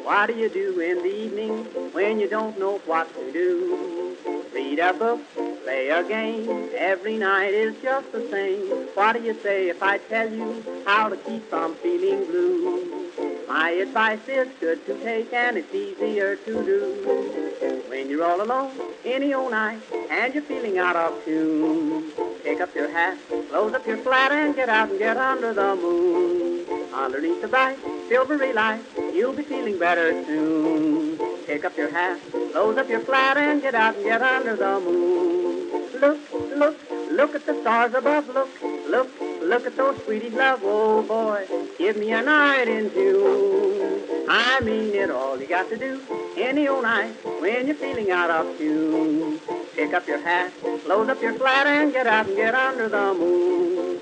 What do you do in the evening when you don't know what to do? Read a book, play a game, every night is just the same. What do you say if I tell you how to keep from feeling blue? My advice is good to take and it's easier to do. When you're all alone, any old night, and you're feeling out of tune, pick up your hat, close up your flat, and get out and get under the moon. Underneath the bright, silvery light, you'll be feeling better soon. Pick up your hat, close up your flat, and get out and get under the moon. Look, look, look at the stars above. Look, look, look at those sweeties love. Oh boy, give me a night in June. I mean it, all you got to do any old night when you're feeling out of tune. Pick up your hat, close up your flat, and get out and get under the moon.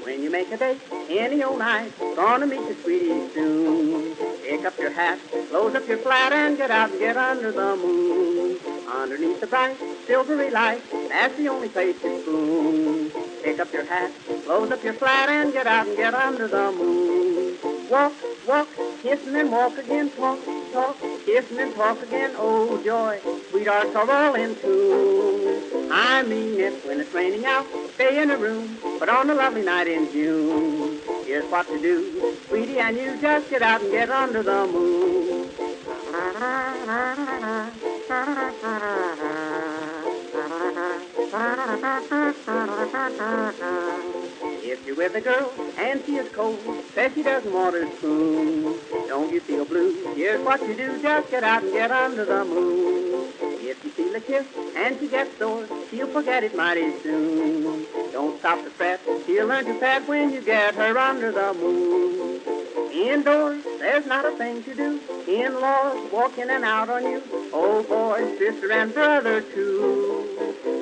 When you make a date any old night, gonna meet your sweetie soon. Pick up your hat, close up your flat, and get out and get under the moon. Underneath the bright, silvery light, that's the only place to spoon. Pick up your hat, close up your flat, and get out and get under the moon. Walk, walk, kissing and walk again, talk, talk, kissing and talk again, oh joy, sweethearts are all in tune. I mean it, when it's raining out, stay in a room, but on a lovely night in June, here's what to do, sweetie, and you just get out and get under the moon. If you're with a girl and she is cold, says she doesn't want her spoon, don't you feel blue? Here's what you do, just get out and get under the moon. If you feel a kiss and she gets sore, she'll forget it mighty soon. Don't stop to fret, she'll learn to pet when you get her under the moon. Indoors, there's not a thing to do. In-laws walk in and out on you. Oh boy, sister and brother too.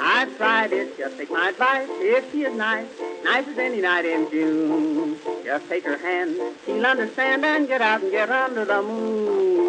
I've tried it, just take my advice. If she is nice, nice as any night in June, just take her hand, she'll understand, and get out and get under the moon.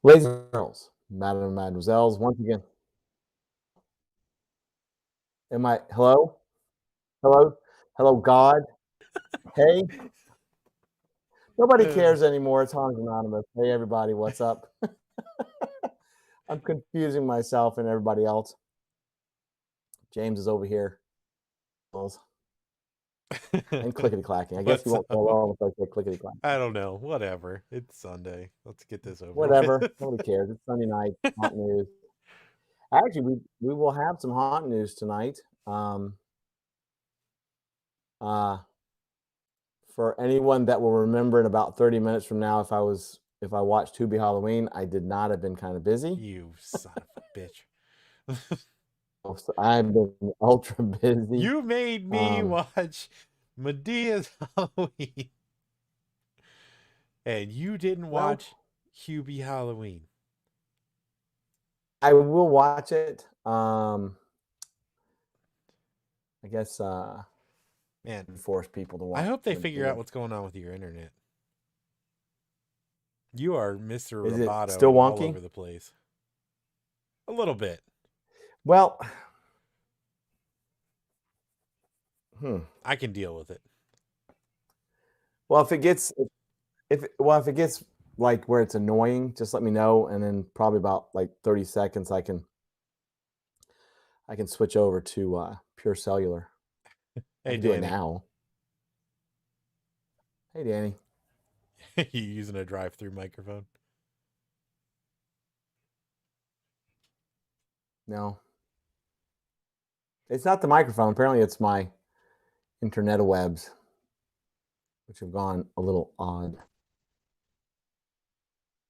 Ladies and girls, madam and mademoiselles, once again, am I, hello? Hello? Hello, God? Hey? Nobody cares anymore. It's Hans Anonymous. Hey, everybody, what's up? I'm confusing myself and everybody else. James is over here. And clickety-clacking. I guess you won't go along with like clickety-clacking. I don't know. Whatever. It's Sunday. Let's get this over Whatever. with. Nobody cares. It's Sunday night. Hot news. Actually, we will have some hot news tonight. For anyone that will remember in about 30 minutes from now, if I watched Tubi Halloween, I did not have been kind of busy. You son of a bitch. So I've been ultra busy. You made me watch Medea's Halloween. And you didn't watch Hubie Halloween. I will watch it. I guess man, force people to watch. I hope they figure out what's going on with your internet. You are Mr. Is Roboto it still wonky? all over the place. A little bit. Well, I can deal with it. Well, if if it gets like where it's annoying, just let me know, and then probably about like 30 seconds I can switch over to Pure Cellular. I Hey, can do it Danny. now. Hey, Danny. You using a drive-through microphone? No. It's not the microphone. Apparently it's my internet webs, which have gone a little odd.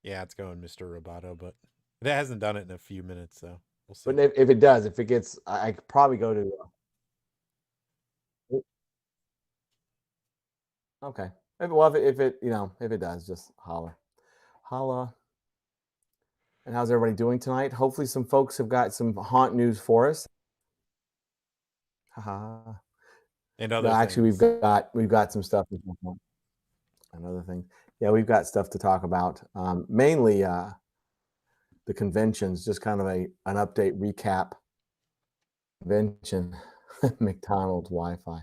Yeah, it's going Mr. Roboto, but it hasn't done it in a few minutes, so we'll see. But if it does, if it gets, I could probably go to. Okay. If it does, just holla. And how's everybody doing tonight? Hopefully some folks have got some haunt news for us. Haha. And other No, things. actually we've got some stuff to talk about. And other things. Yeah, we've got stuff to talk about. Mainly the conventions, just kind of an update recap. Convention, McDonald's Wi-Fi.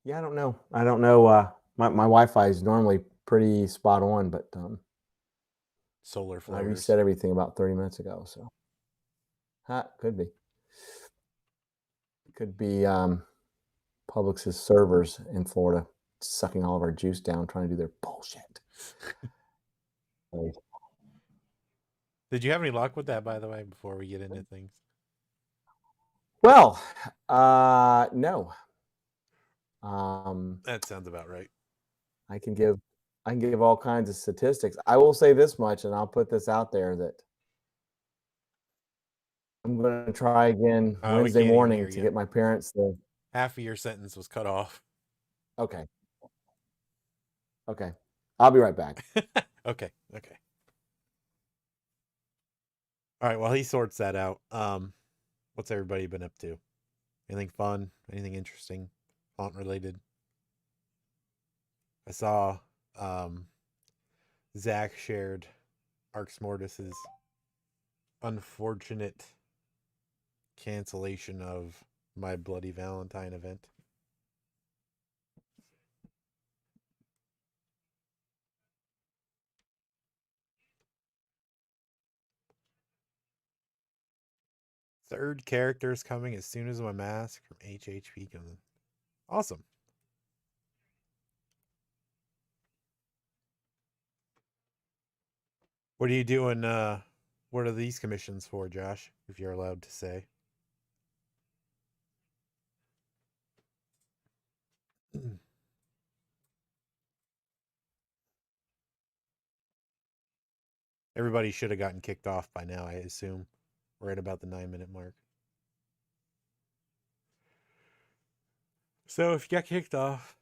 Yeah, I don't know. My Wi-Fi is normally pretty spot on, but solar I flares. reset everything about 30 minutes ago, so could be. Could be Publix's servers in Florida sucking all of our juice down, trying to do their bullshit. Right. Did you have any luck with that, by the way, before we get into things? Well, no. That sounds about right. I can give all kinds of statistics. I will say this much, and I'll put this out there, that I'm going to try again Wednesday morning to get my parents the. Half of your sentence was cut off. Okay. I'll be right back. Okay. All right, while he sorts that out, what's everybody been up to? Anything fun? Anything interesting? Haunt related? I saw Zach shared Arx Mortis's unfortunate cancellation of My Bloody Valentine event. Third character is coming as soon as my mask from HHP comes in. Awesome. What are you doing? What are these commissions for, Josh? If you're allowed to say. Everybody should have gotten kicked off by now, I assume. We're at about the 9-minute mark. So if you got kicked off,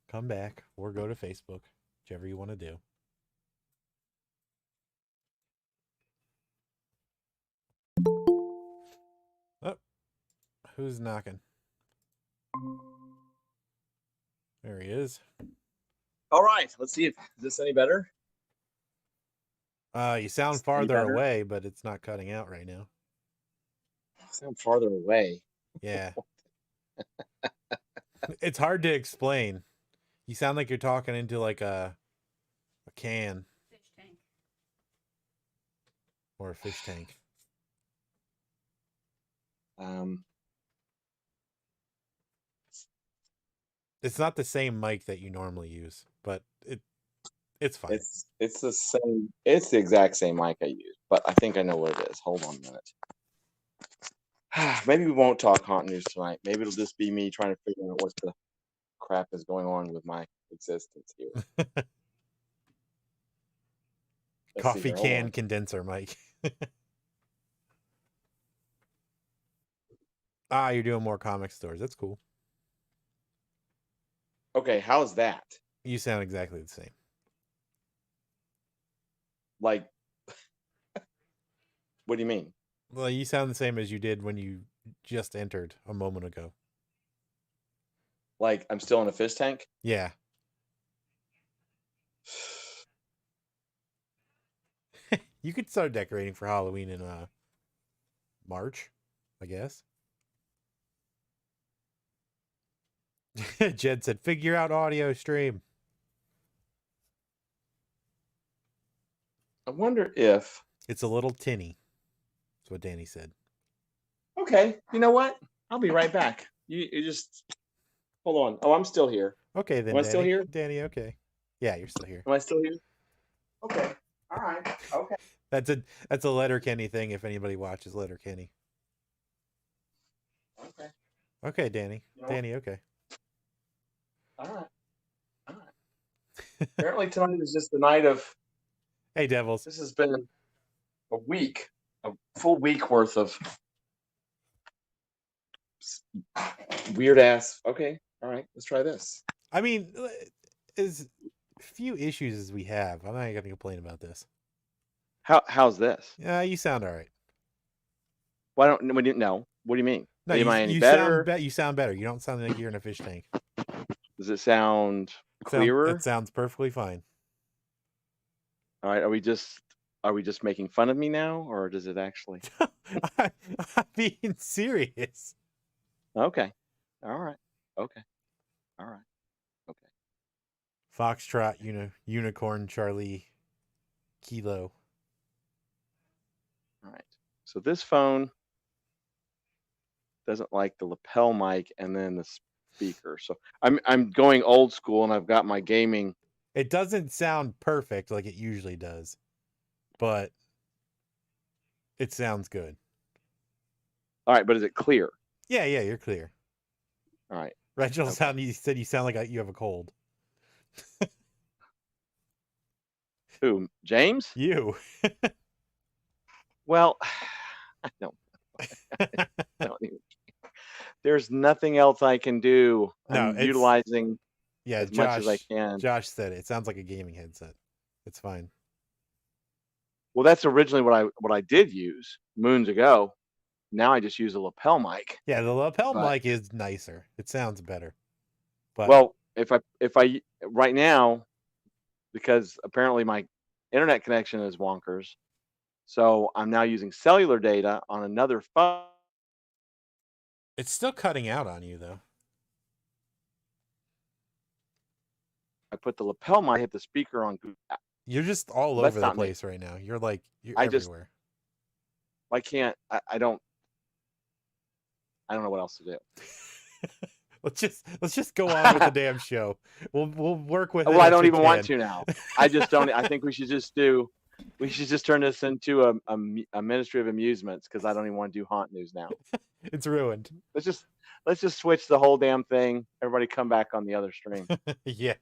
come back or go to Facebook, whichever you want to do. Oh, who's knocking? There he is. All right, let's see if is this any better. You sound farther away, but it's not cutting out right now. I sound farther away. Yeah. It's hard to explain. You sound like you're talking into like a can. Fish tank. Or a fish tank. It's not the same mic that you normally use, but it's fine. It's the same. It's the exact same mic I use, but I think I know what it is. Hold on a minute. Maybe we won't talk haunt news tonight. Maybe it'll just be me trying to figure out what the crap is going on with my existence here. Coffee can condenser mic. You're doing more comic stores. That's cool. Okay, how's that? You sound exactly the same. Like, what do you mean? Well, you sound the same as you did when you just entered a moment ago. Like, I'm still in a fish tank? Yeah. You could start decorating for Halloween in March, I guess. Jed said, "Figure out audio stream." I wonder if. It's a little tinny. That's what Danny said. Okay, you know what? I'll be right back. You just hold on. Oh, I'm still here. Okay, then. Am I Danny. still here? Danny, okay. Yeah, you're still here. Am I still here? Okay. All right. Okay. That's a Letterkenny thing. If anybody watches Letterkenny. Okay. Okay, Danny. You know, Danny, okay. all right. All right. Apparently tonight is just the night of. Hey, Devils. This has been a week, a full week worth of weird ass. Okay. All right. Let's try this. I mean, as few issues as we have, I'm not going to complain about this. How's this? Yeah, you sound all right. Why don't we didn't know? What do you mean? No, Am I any you better? you sound better. You don't sound like you're in a fish tank. Does it sound clearer? It sounds perfectly fine. All right. Are we just making fun of me now, or does it actually? I'm being serious. Okay. All right. Okay. All right. Okay. Foxtrot, Unicorn, Charlie, Kilo. All right. So this phone doesn't like the lapel mic and then the speaker. So I'm going old school, and I've got my gaming. It doesn't sound perfect like it usually does, but it sounds good. All right, but is it clear? Yeah, you're clear. All right. Reginald you said you sound like you have a cold. Who? James? You. Well, I don't. There's nothing else I can do. I'm utilizing as much as I can. Josh said it sounds like a gaming headset. It's fine. Well, that's originally what I did use moons ago. Now I just use a lapel mic. Yeah, the lapel mic is nicer. It sounds better. But well, if I right now, because apparently my internet connection is wonkers, so I'm now using cellular data on another phone. It's still cutting out on you, though. I put the lapel mic, hit the speaker on Google. You're just all over the place right now. You're everywhere. I can't. I don't know what else to do. Let's just go on with the damn show. We'll work with it. Well, I don't even want to now. I just don't. I think we should just turn this into a ministry of amusements, because I don't even want to do haunt news now. It's ruined. Let's just switch the whole damn thing. Everybody come back on the other stream. Yeah.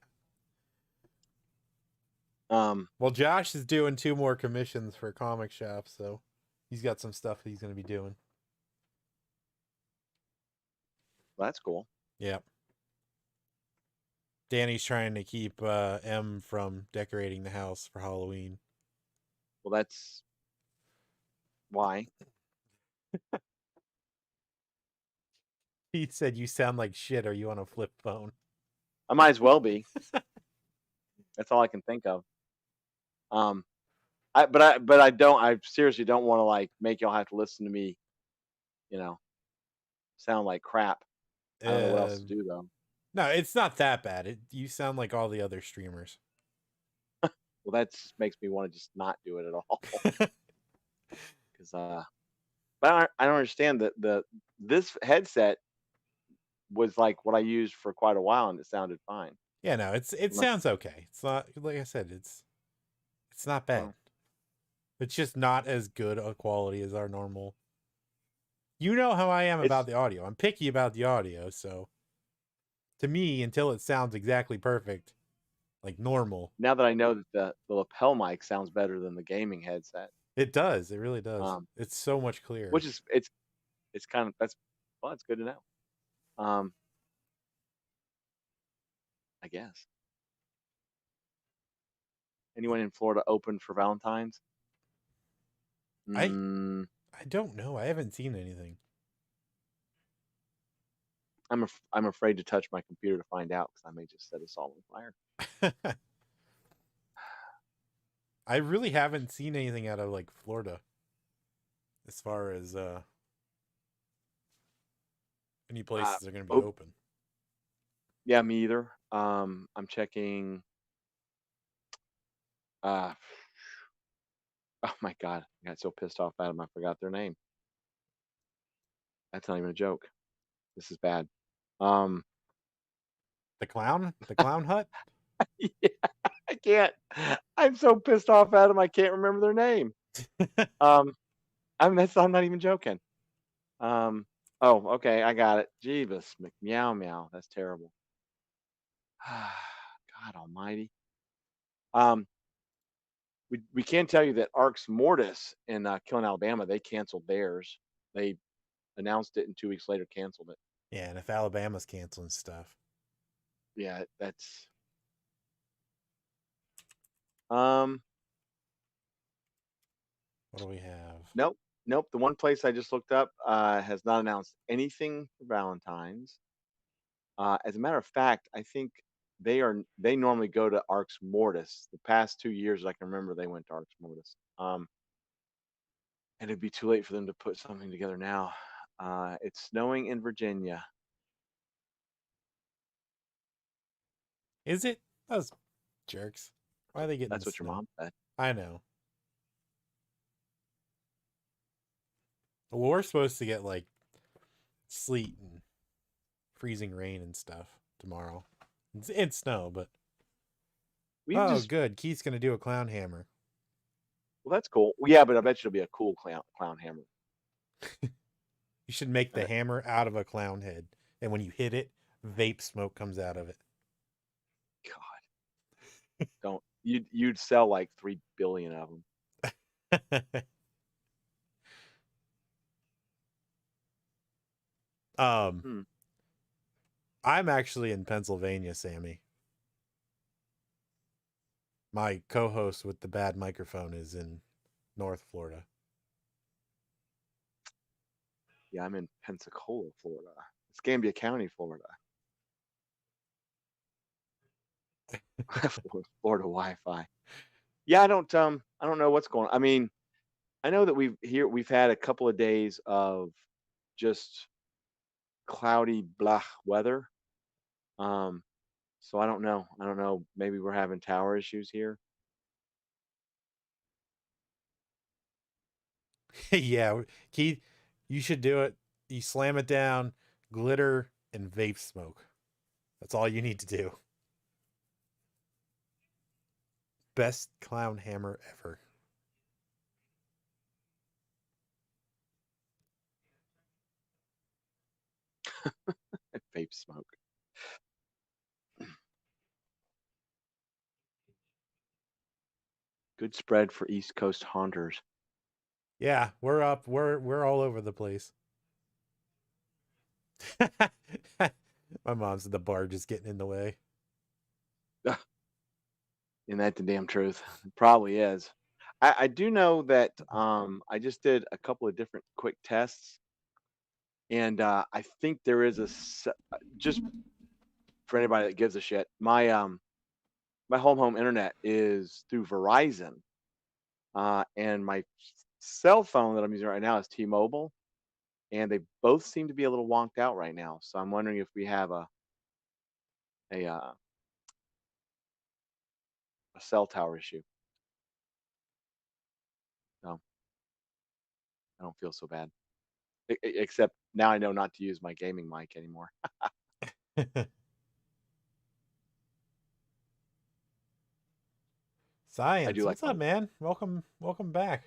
Well, Josh is doing 2 more commissions for Comic Shop, so he's got some stuff he's going to be doing. Well, that's cool. Yep. Danny's trying to keep M from decorating the house for Halloween. Well, that's why. He said, "You sound like shit. Are you on a flip phone?" I might as well be. That's all I can think of. I seriously don't want to like make y'all have to listen to me, sound like crap. I don't know what else to do though. No, it's not that bad. You sound like all the other streamers. Well, that makes me want to just not do it at all. Because but I don't understand that this headset was like what I used for quite a while, and it sounded fine. Yeah, no, it sounds okay. It's not, like I said, it's not bad. Well, it's just not as good a quality as our normal. You know how I am about the audio. I'm picky about the audio, so to me, until it sounds exactly perfect, like normal. Now that I know that the lapel mic sounds better than the gaming headset. It does. It really does. It's so much clearer. Which is it's kind of it's good to know. I guess. Anyone in Florida open for Valentine's? I don't know. I haven't seen anything. I'm afraid to touch my computer to find out, because I may just set us all on fire. I really haven't seen anything out of like Florida as far as any places are going to be open. Yeah, me either. I'm checking. Uh, oh my god, I got so pissed off at them. I forgot their name. That's not even a joke. This is bad. Um, The clown hut. yeah, I can't. I'm so pissed off at them. I can't remember their name. Um, I'm not even joking. Oh, okay, I got it. Jeebus, meow meow. That's terrible. God Almighty. Um, we can tell you that Arx Mortis in Killing Alabama, they canceled theirs. They announced it and 2 weeks later canceled it. Yeah, and if Alabama's canceling stuff, Yeah, that's um what do we have? nope, nope. The one place I just looked up has not announced anything for Valentine's. As a matter of fact, I think they normally go to Arx Mortis. The past 2 years I can remember they went to Arx Mortis. And it'd be too late for them to put something together now. It's snowing in Virginia. Is it those jerks? Why are they getting That's the what your snow? mom said. I know. Well, we're supposed to get like sleet and freezing rain and stuff tomorrow. It's snow, but We've oh, just good. Keith's gonna do a clown hammer. well, that's cool. Well, yeah, but I bet you it'll be a cool clown hammer. You should make the hammer out of a clown head, and when you hit it, vape smoke comes out of it. God, don't you'd sell like 3 billion of them. Hmm. I'm actually in Pennsylvania, Sammy. My co-host with the bad microphone is in North Florida. Yeah, I'm in Pensacola, Florida. It's Gambia County, Florida. Florida Wi-Fi. Yeah, I don't know what's going on. I mean, I know that we've had a couple of days of just cloudy, blah weather. So I don't know. I don't know. Maybe we're having tower issues here. Yeah, Keith, you should do it. You slam it down, glitter and vape smoke. That's all you need to do. Best clown hammer ever. Vape smoke. Good spread for East Coast haunters. Yeah, we're up. We're all over the place. My mom said the barge is getting in the way. Isn't that the damn truth? It probably is. I do know that I just did a couple of different quick tests, and I think there is just for anybody that gives a shit. My home internet is through Verizon, and my cell phone that I'm using right now is T-Mobile, and they both seem to be a little wonked out right now. So I'm wondering if we have a cell tower issue. No, I don't feel so bad. Except now I know not to use my gaming mic anymore. Science, like what's up, man? Welcome back.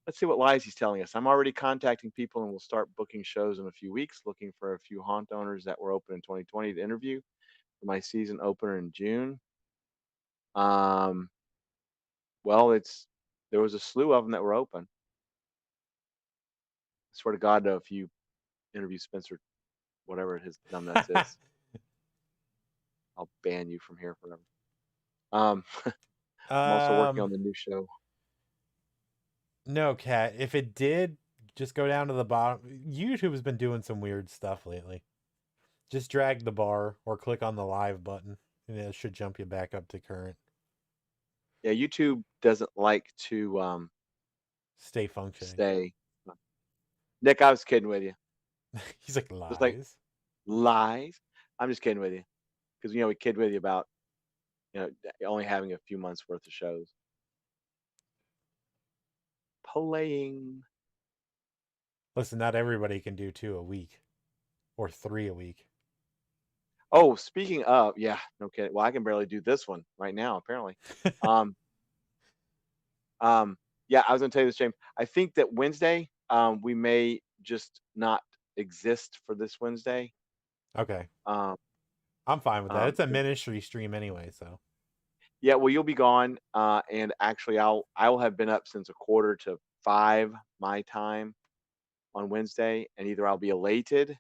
Let's see what lies he's telling us. I'm already contacting people and we'll start booking shows in a few weeks, looking for a few haunt owners that were open in 2020 to interview for my season opener in June. Well, there was a slew of them that were open. I swear to God, though, if you interview Spencer, whatever his numbnuts is, I'll ban you from here forever. I'm also working on the new show. No, Cat. If it did, just go down to the bottom. YouTube has been doing some weird stuff lately. Just drag the bar or click on the live button, and it should jump you back up to current. Yeah, YouTube doesn't like to Stay functioning. stay. Nick, I was kidding with you. He's like, lies. Just like lies. I'm just kidding with you, because we kid with you about only having a few months worth of shows. Playing. Listen, not everybody can do 2 a week or 3 a week. Oh, speaking of, yeah, no kidding. Well, I can barely do this one right now, apparently. um, yeah, I was gonna tell you this, James. I think that Wednesday, we may just not exist for this Wednesday. Okay. Um, I'm fine with that. It's a 'cause- ministry stream anyway, so. yeah, well, you'll be gone, and actually, I will have been up since 4:45 my time on Wednesday, and either I'll be elated,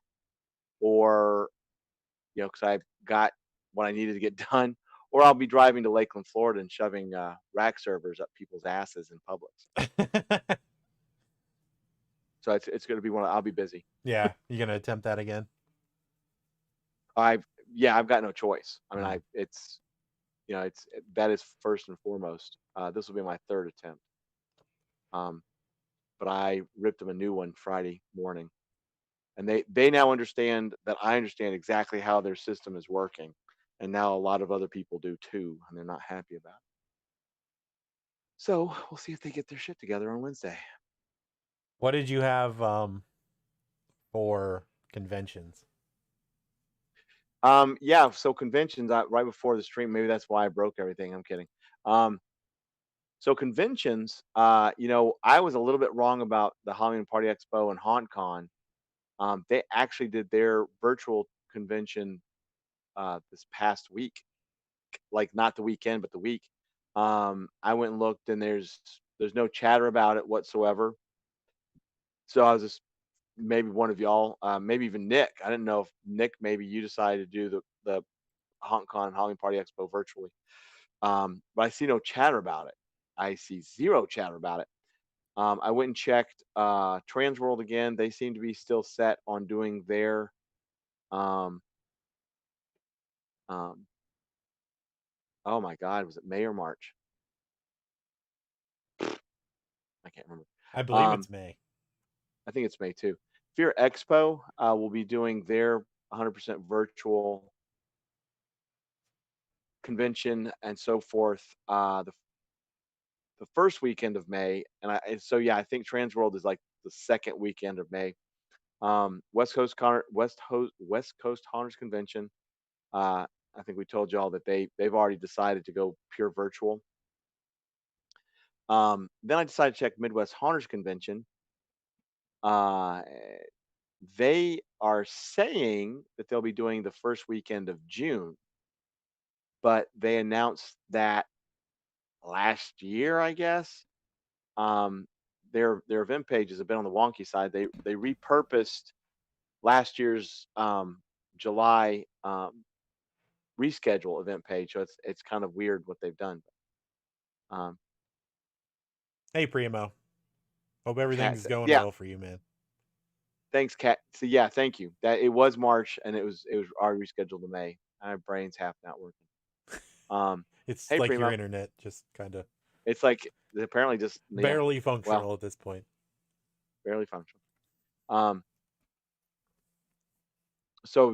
or because I've got what I needed to get done, or I'll be driving to Lakeland, Florida, and shoving rack servers up people's asses in Publix. So it's going to be I'll be busy. Yeah, you gonna attempt that again? I've got no choice. I mean, that is first and foremost. This will be my third attempt. But I ripped them a new one Friday morning, and they now understand that I understand exactly how their system is working, and now a lot of other people do too, and they're not happy about it. So we'll see if they get their shit together on Wednesday. What did you have for conventions? Yeah, so conventions, right before the stream, maybe that's why I broke everything. I'm kidding. So conventions, I was a little bit wrong about the Halloween Party Expo and HauntCon. They actually did their virtual convention this past week, like not the weekend, but the week. I went and looked, and there's no chatter about it whatsoever. So I was just, maybe one of y'all, maybe even Nick. I didn't know if Nick, maybe you decided to do the HauntCon and Halloween Party Expo virtually. But I see no chatter about it. I see zero chatter about it. I went and checked Transworld again. They seem to be still set on doing their oh my God, was it May or March? I can't remember. I believe it's May. I think it's May too. Fear Expo will be doing their 100% virtual convention and so forth the first weekend of May, and so I think Transworld is like the second weekend of May. West Coast Haunters Convention. I think we told y'all that they've already decided to go pure virtual. Then I decided to check Midwest Haunters Convention. They are saying that they'll be doing the first weekend of June, but they announced that last year, I guess. Their event pages have been on the wonky side. They repurposed last year's July reschedule event page, so it's kind of weird what they've done. Hey Primo, hope everything's going well for you, man. Thanks, Kat. So yeah, thank you. That it was March, and it was already rescheduled to May. My brain's half not working. It's hey, like Primo. your internet just kind of. It's like apparently just barely functional at this point. Barely functional. So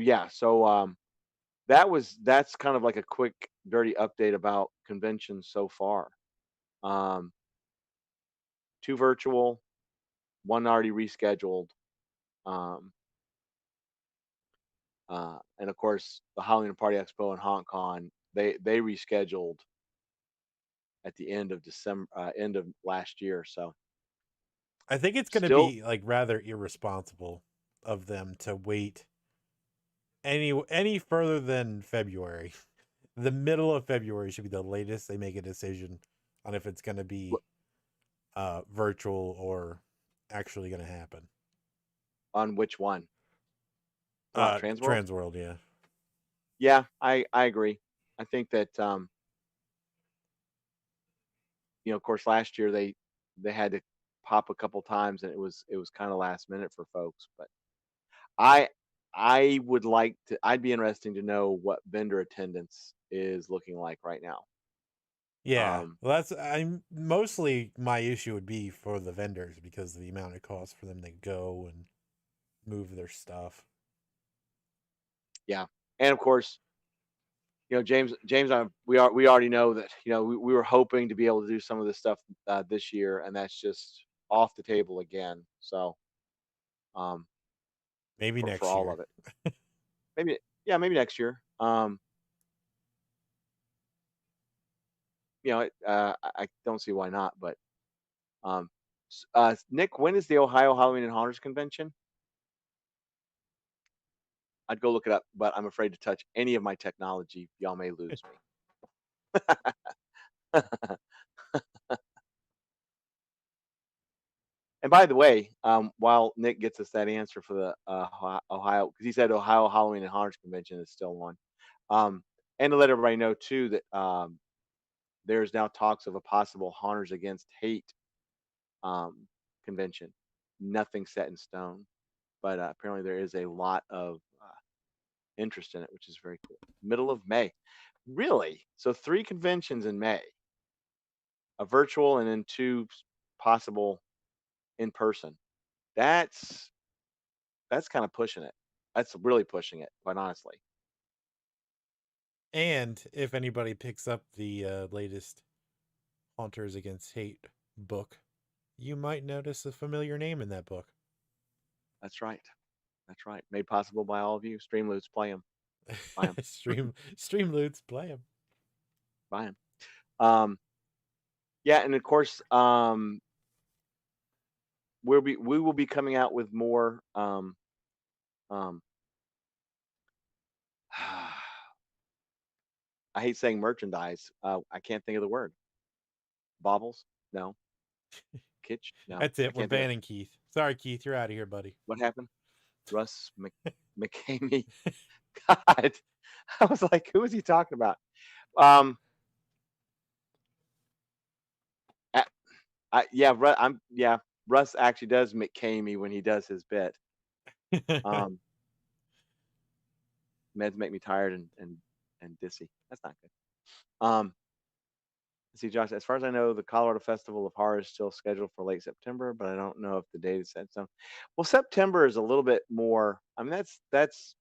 that's kind of like a quick, dirty update about conventions so far. 2 virtual, 1 already rescheduled. And of course, the Halloween Party Expo and HauntCon, they rescheduled at the end of December, end of last year. So I think it's going to be like rather irresponsible of them to wait any further than February. The middle of February should be the latest they make a decision on if it's going to be virtual or actually going to happen. On which one? Transworld? Transworld, yeah. Yeah, I agree. I think that of course last year they had to pop a couple times, and it was kind of last minute for folks. But I would like to. I'd be interesting to know what vendor attendance is looking like right now. Yeah, well, I'm mostly my issue would be for the vendors because of the amount it costs for them to go and move their stuff. Yeah, and of course, James, we already know that we were hoping to be able to do some of this stuff this year, and that's just off the table again. So, maybe next for all year. of it, maybe next year. I don't see why not, but Nick, when is the Ohio Halloween and Haunters convention? I'd go look it up, but I'm afraid to touch any of my technology. Y'all may lose me. And by the way, while Nick gets us that answer for the Ohio, because he said Ohio Halloween and Haunters convention is still on, and to let everybody know too that there's now talks of a possible Haunters Against Hate convention. Nothing set in stone, but apparently there is a lot of interest in it, which is very cool. Middle of May, really? So 3 conventions in May, a virtual and then 2 possible in person. That's kind of pushing it. That's really pushing it, quite honestly. And if anybody picks up the latest Haunters Against Hate book, you might notice a familiar name in that book. That's right. That's right. Made possible by all of you. Streamloots, play them. Buy them. Streamloots, play them. Buy them. Yeah, and of course, we will be coming out with more. I hate saying merchandise. I can't think of the word. Baubles? No. Kitsch? No. That's it. We're banning Keith. Sorry, Keith. You're out of here, buddy. What happened? Russ McCamey. God. I was like, who is he talking about? Russ actually does McCamey when he does his bit. Meds make me tired and dizzy. That's not good. Let's see, Josh, as far as I know, the Colorado Festival of Horror is still scheduled for late September, but I don't know if the date is set. So, well, September is a little bit more. I mean, that's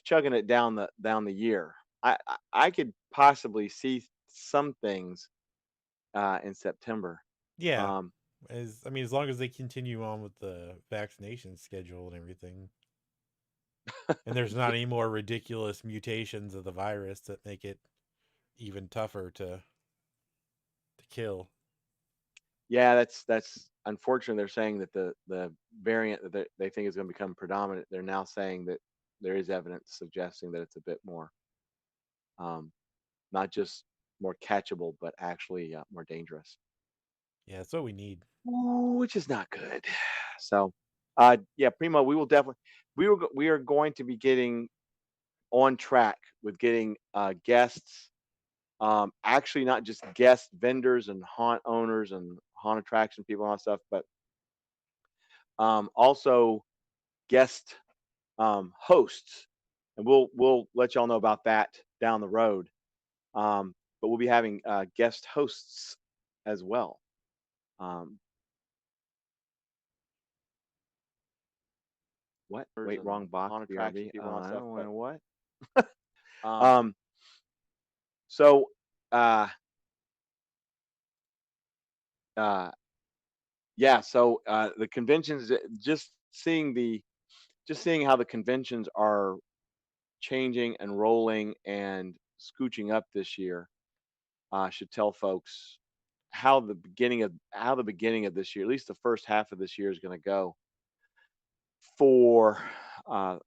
chugging it down the year. I could possibly see some things in September. Yeah. As long as they continue on with the vaccination schedule and everything, and there's not any more ridiculous mutations of the virus that make it even tougher to kill. Yeah, that's unfortunate. They're saying that the variant that they think is going to become predominant, they're now saying that there is evidence suggesting that it's a bit more, not just more catchable, but actually more dangerous. Yeah, that's what we need. Which is not good. So, Primo, we will definitely we are going to be getting on track with getting guests. Actually, not just guest vendors and haunt owners and haunt attraction people and all that stuff, but also guest hosts, and we'll let y'all know about that down the road. But we'll be having guest hosts as well. What? Wait, wrong box. Haunt attraction people and all that stuff. I don't know what. So, so the conventions, just seeing how the conventions are changing and rolling and scooching up this year, should tell folks how the beginning of this year, at least the first half of this year, is going to go for haunt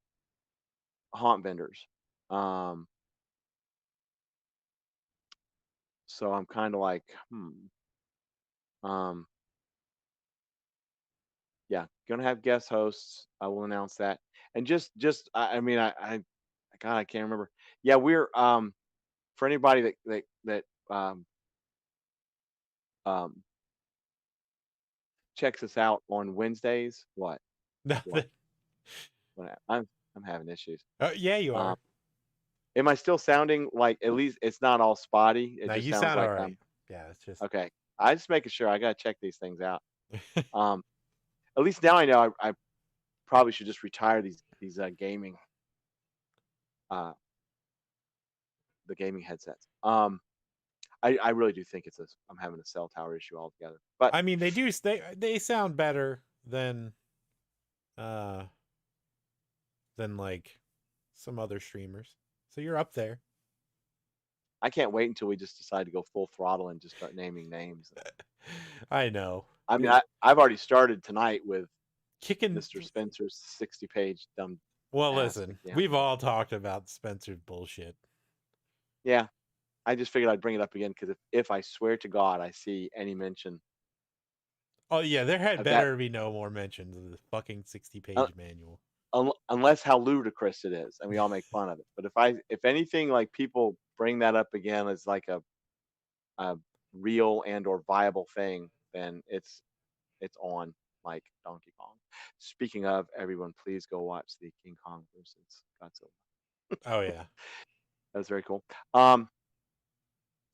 vendors. So I'm kind of like, gonna have guest hosts. I will announce that. And I can't remember. Yeah, we're for anybody that checks us out on Wednesdays. What? Nothing. What? I'm having issues. Yeah, you are. Am I still sounding like, at least it's not all spotty? It no, just you sounds sound like all right. Yeah, it's just okay. I just making sure. I gotta check these things out. At least now I know I probably should just retire these gaming uh, the gaming headsets. I really do think I'm having a cell tower issue altogether. But I mean, they sound better than like some other streamers. So you're up there. I can't wait until we just decide to go full throttle and just start naming names. I know. I mean, I've already started tonight with Kicking Mr. Spencer's 60-page dumb. Well, ass listen, McDaniel. we've all talked about Spencer's bullshit. Yeah, I just figured I'd bring it up again because if I swear to God I see any mention, Oh yeah, there had That- better be no more mentions of the fucking 60-page manual. unless how ludicrous it is, and we all make fun of it. But if anything, like people bring that up again as like a real and or viable thing, then it's on like Donkey Kong. Speaking of, everyone, please go watch the King Kong versus Godzilla. Oh yeah. That was very cool.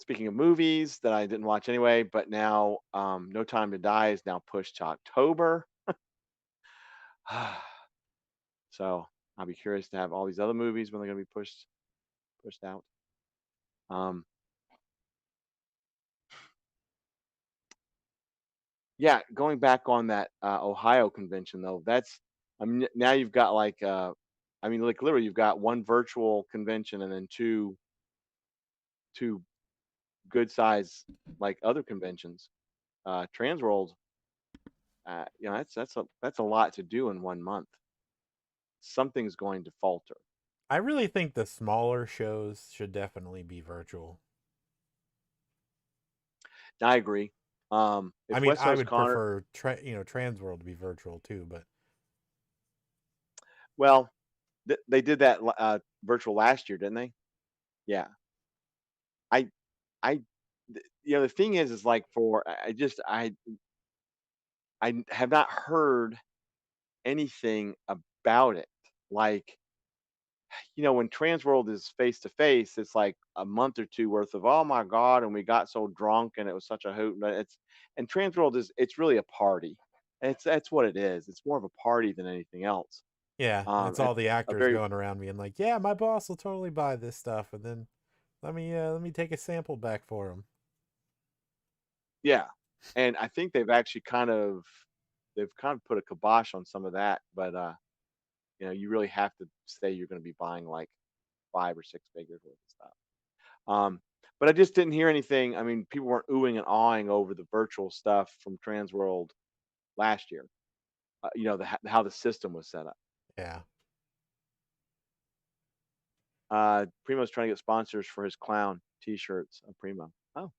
Speaking of movies that I didn't watch anyway, but now No Time to Die is now pushed to October. So I'll be curious to have all these other movies when they're going to be pushed out. Yeah, going back on that Ohio convention though, now you've got like like literally you've got one virtual convention and then two good size like other conventions. Transworld, that's a lot to do in 1 month. Something's going to falter. I really think the smaller shows should definitely be virtual. I agree. I mean, I would prefer Transworld to be virtual too, but well, they did that virtual last year, didn't they? Yeah. The thing is like I have not heard anything about it. Like, when Transworld is face to face, it's like a month or two worth of, oh my God, and we got so drunk and it was such a hoot. But Transworld it's really a party. That's what it is. It's more of a party than anything else. yeah, it's all the actors going around being like, yeah, my boss will totally buy this stuff, and then let me take a sample back for him. Yeah, and I think they've actually kind of put a kibosh on some of that, but you really have to say you're going to be buying like 5 or 6 figures worth of stuff. But I just didn't hear anything. I mean, people weren't oohing and awing over the virtual stuff from Transworld last year. How the system was set up. Yeah. Primo's trying to get sponsors for his clown T-shirts. Primo. Oh.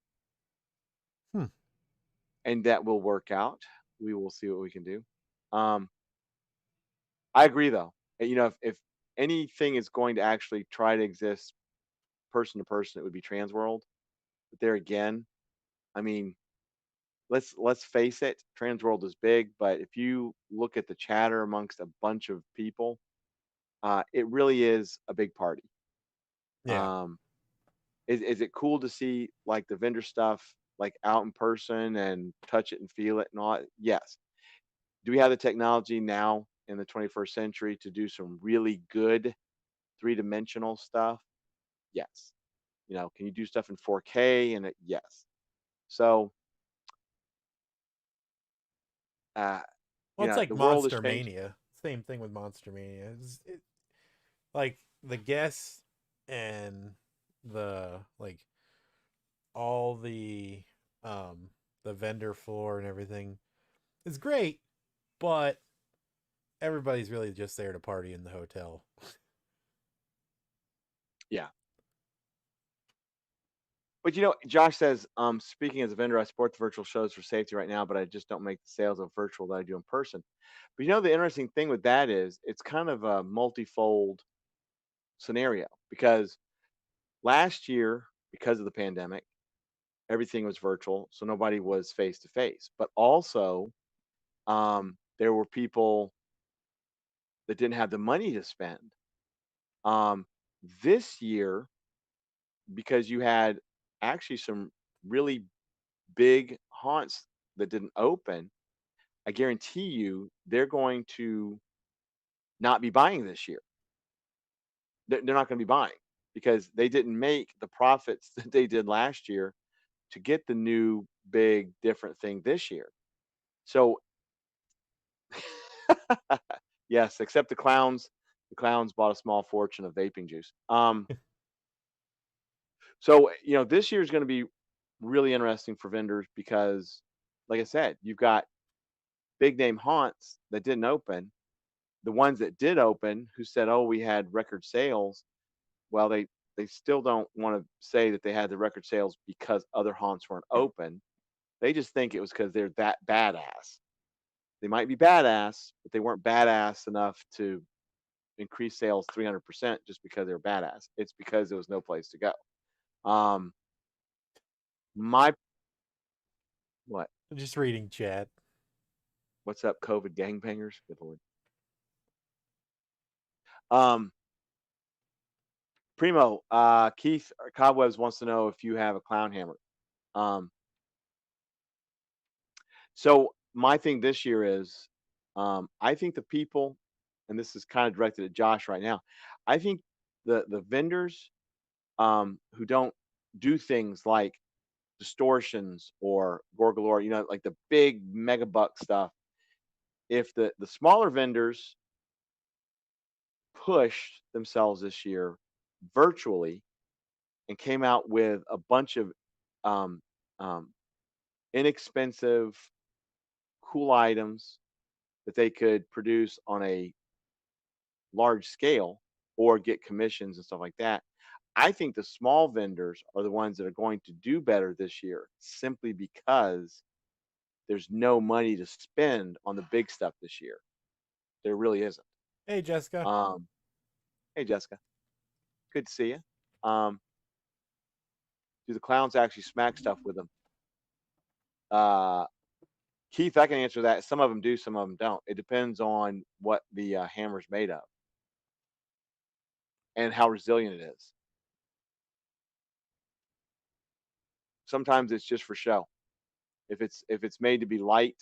And that will work out. We will see what we can do. I agree, though. If anything is going to actually try to exist person to person, it would be Transworld. But there again, I mean, let's face it, Transworld is big, but if you look at the chatter amongst a bunch of people, it really is a big party. Yeah. Is it cool to see like the vendor stuff like out in person and touch it and feel it and all? Yes. Do we have the technology now in the 21st century to do some really good 3-dimensional stuff? Yes. Can you do stuff in 4K? And yes. So, well, it's like Monster Mania. Same thing with Monster Mania. Like the guests and the all the vendor floor and everything is great, but everybody's really just there to party in the hotel. Yeah. But Josh says, speaking as a vendor, I support the virtual shows for safety right now, but I just don't make the sales of virtual that I do in person. But the interesting thing with that is it's kind of a multifold scenario, because last year, because of the pandemic, everything was virtual, so nobody was face to face. But also, there were people that didn't have the money to spend. This year, because you had actually some really big haunts that didn't open, I guarantee you they're going to not be buying this year. they're not going to be buying because they didn't make the profits that they did last year to get the new big different thing this year. So yes, except the clowns. The clowns bought a small fortune of vaping juice. So this year is going to be really interesting for vendors because, like I said, you've got big name haunts that didn't open. The ones that did open, who said, "Oh, we had record sales," well, they still don't want to say that they had the record sales because other haunts weren't open. They just think it was because they're that badass. They might be badass, but they weren't badass enough to increase sales 300% just because they're badass. It's because there was no place to go. Um, my what? Just reading chat. What's up, COVID gangbangers? Good lord. Um, Primo, Keith Cobwebs wants to know if you have a clown hammer. So my thing this year is, I think the people, and this is kind of directed at Josh right now. I think the vendors who don't do things like distortions or Gorgalore, like the big mega buck stuff. If the smaller vendors pushed themselves this year virtually and came out with a bunch of um, um, inexpensive, cool items that they could produce on a large scale or get commissions and stuff like that. I think the small vendors are the ones that are going to do better this year simply because there's no money to spend on the big stuff this year. There really isn't. Hey, Jessica. Hey, Jessica. Good to see you. Do the clowns actually smack stuff with them? Keith, I can answer that. Some of them do, some of them don't. It depends on what the hammer's made of and how resilient it is. Sometimes it's just for show. If it's made to be light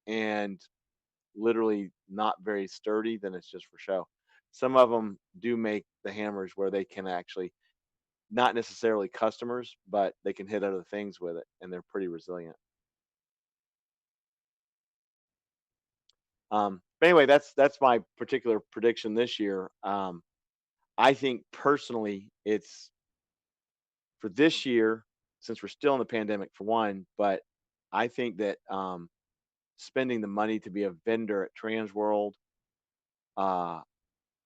and literally not very sturdy, then it's just for show. Some of them do make the hammers where they can actually, not necessarily customers, but they can hit other things with it, and they're pretty resilient. But anyway, that's my particular prediction this year. I think personally, it's for this year, since we're still in the pandemic for one, but I think that spending the money to be a vendor at Transworld, uh,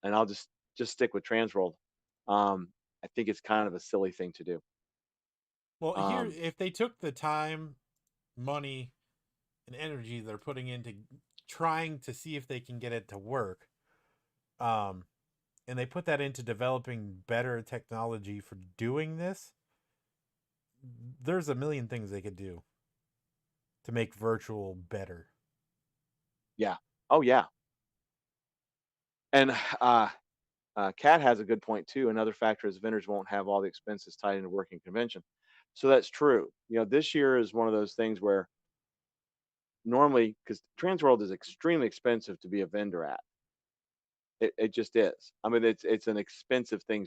and I'll just stick with Transworld. I think it's kind of a silly thing to do. Well, here, if they took the time, money, and energy they're putting into trying to see if they can get it to work, and they put that into developing better technology for doing this, there's a million things they could do to make virtual better. Yeah. Oh, yeah. And Kat has a good point too. Another factor is vendors won't have all the expenses tied into working convention. So that's true. This year is one of those things where normally, because Transworld is extremely expensive to be a vendor at. It just is. I mean, it's an expensive thing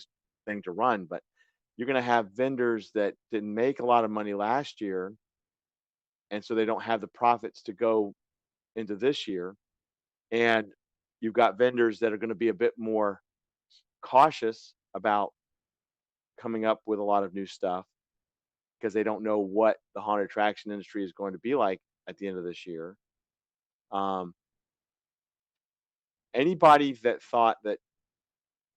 to run, but you're going to have vendors that didn't make a lot of money last year, and so they don't have the profits to go into this year. And you've got vendors that are going to be a bit more cautious about coming up with a lot of new stuff because they don't know what the haunted attraction industry is going to be like at the end of this year. Anybody that thought that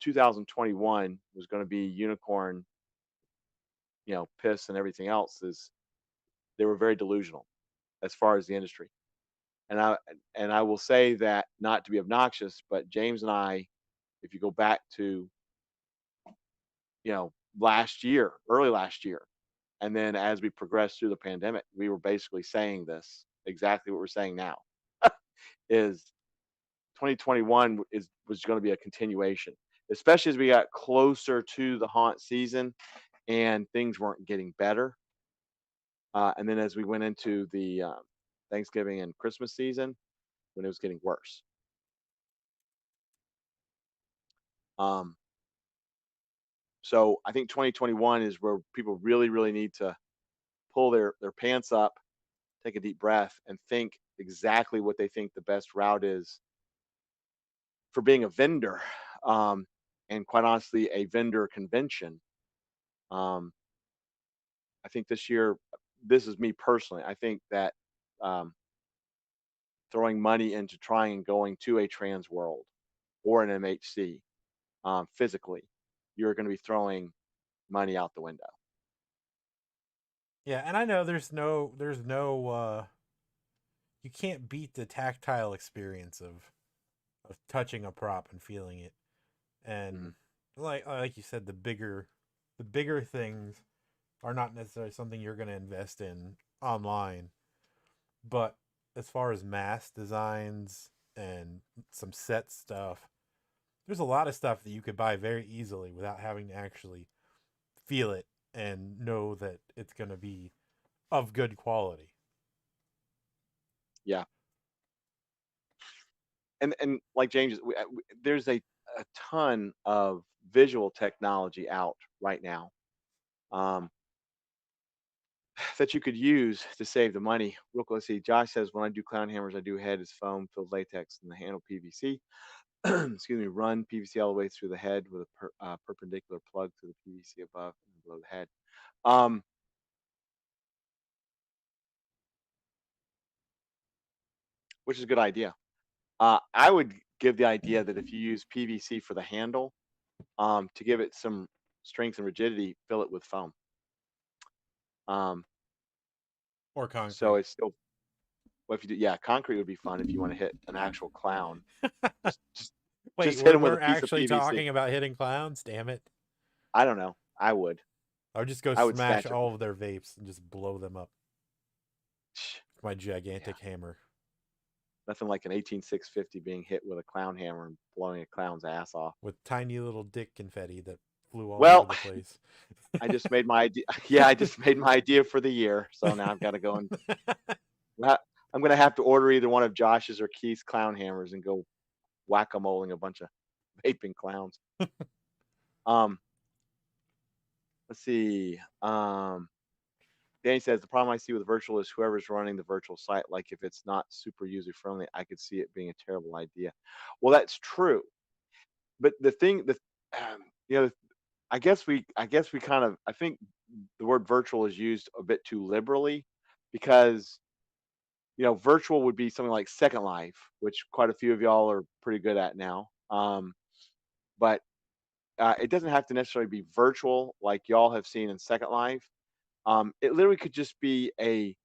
2021 was going to be unicorn, piss and everything else, they were very delusional as far as the industry. And I will say that, not to be obnoxious, but James and I, if you go back to early last year, and then as we progressed through the pandemic, we were basically saying this exactly what we're saying now. Is 2021 was going to be a continuation, especially as we got closer to the haunt season and things weren't getting better. And then as we went into the Thanksgiving and Christmas season, when it was getting worse. So I think 2021 is where people really, really need to pull their pants up, take a deep breath, and think exactly what they think the best route is for being a vendor, um, and quite honestly, a vendor convention. Um, I think this year, this is me personally. I think that um, throwing money into trying and going to a trans world or an MHC physically, you're going to be throwing money out the window. Yeah, and I know there's no you can't beat the tactile experience of touching a prop and feeling it. And like you said, the bigger things are not necessarily something you're going to invest in online. But as far as mass designs and some set stuff, there's a lot of stuff that you could buy very easily without having to actually feel it and know that it's going to be of good quality. Yeah, and like James, there's a ton of visual technology out right now, um, that you could use to save the money. Real quick, let's see. Josh says, when I do clown hammers, I do head as foam filled latex and the handle PVC. Excuse me. Run PVC all the way through the head with a perpendicular plug to the PVC above and below the head. Um, which is a good idea. I would give the idea that if you use PVC for the handle, to give it some strength and rigidity, fill it with foam. Um, Or so concrete. it's still, well, if you do, yeah, concrete would be fun if you want to hit an actual clown. Just, just, Wait, just hit him with we're a piece of actually PVC. talking about hitting clowns? Damn it. I don't know. I would. I would just go I would smash snatch it. all of their vapes and just blow them up with my Yeah, gigantic hammer. nothing like an 18650 being hit with a clown hammer and blowing a clown's ass off. With tiny little dick confetti that flew all Well, over the place. I just made my idea. Yeah, I just made my idea for the year. So now I've got to go and I'm going to have to order either one of Josh's or Keith's clown hammers and go whack-a-moling a bunch of vaping clowns. Um, let's see. Danny says the problem I see with virtual is whoever's running the virtual site. Like if it's not super user friendly, I could see it being a terrible idea. Well, that's true. But the thing, you know, I guess we kind of, I think the word virtual is used a bit too liberally, because virtual would be something like Second Life, which quite a few of y'all are pretty good at now. But it doesn't have to necessarily be virtual like y'all have seen in Second Life. It literally could just be a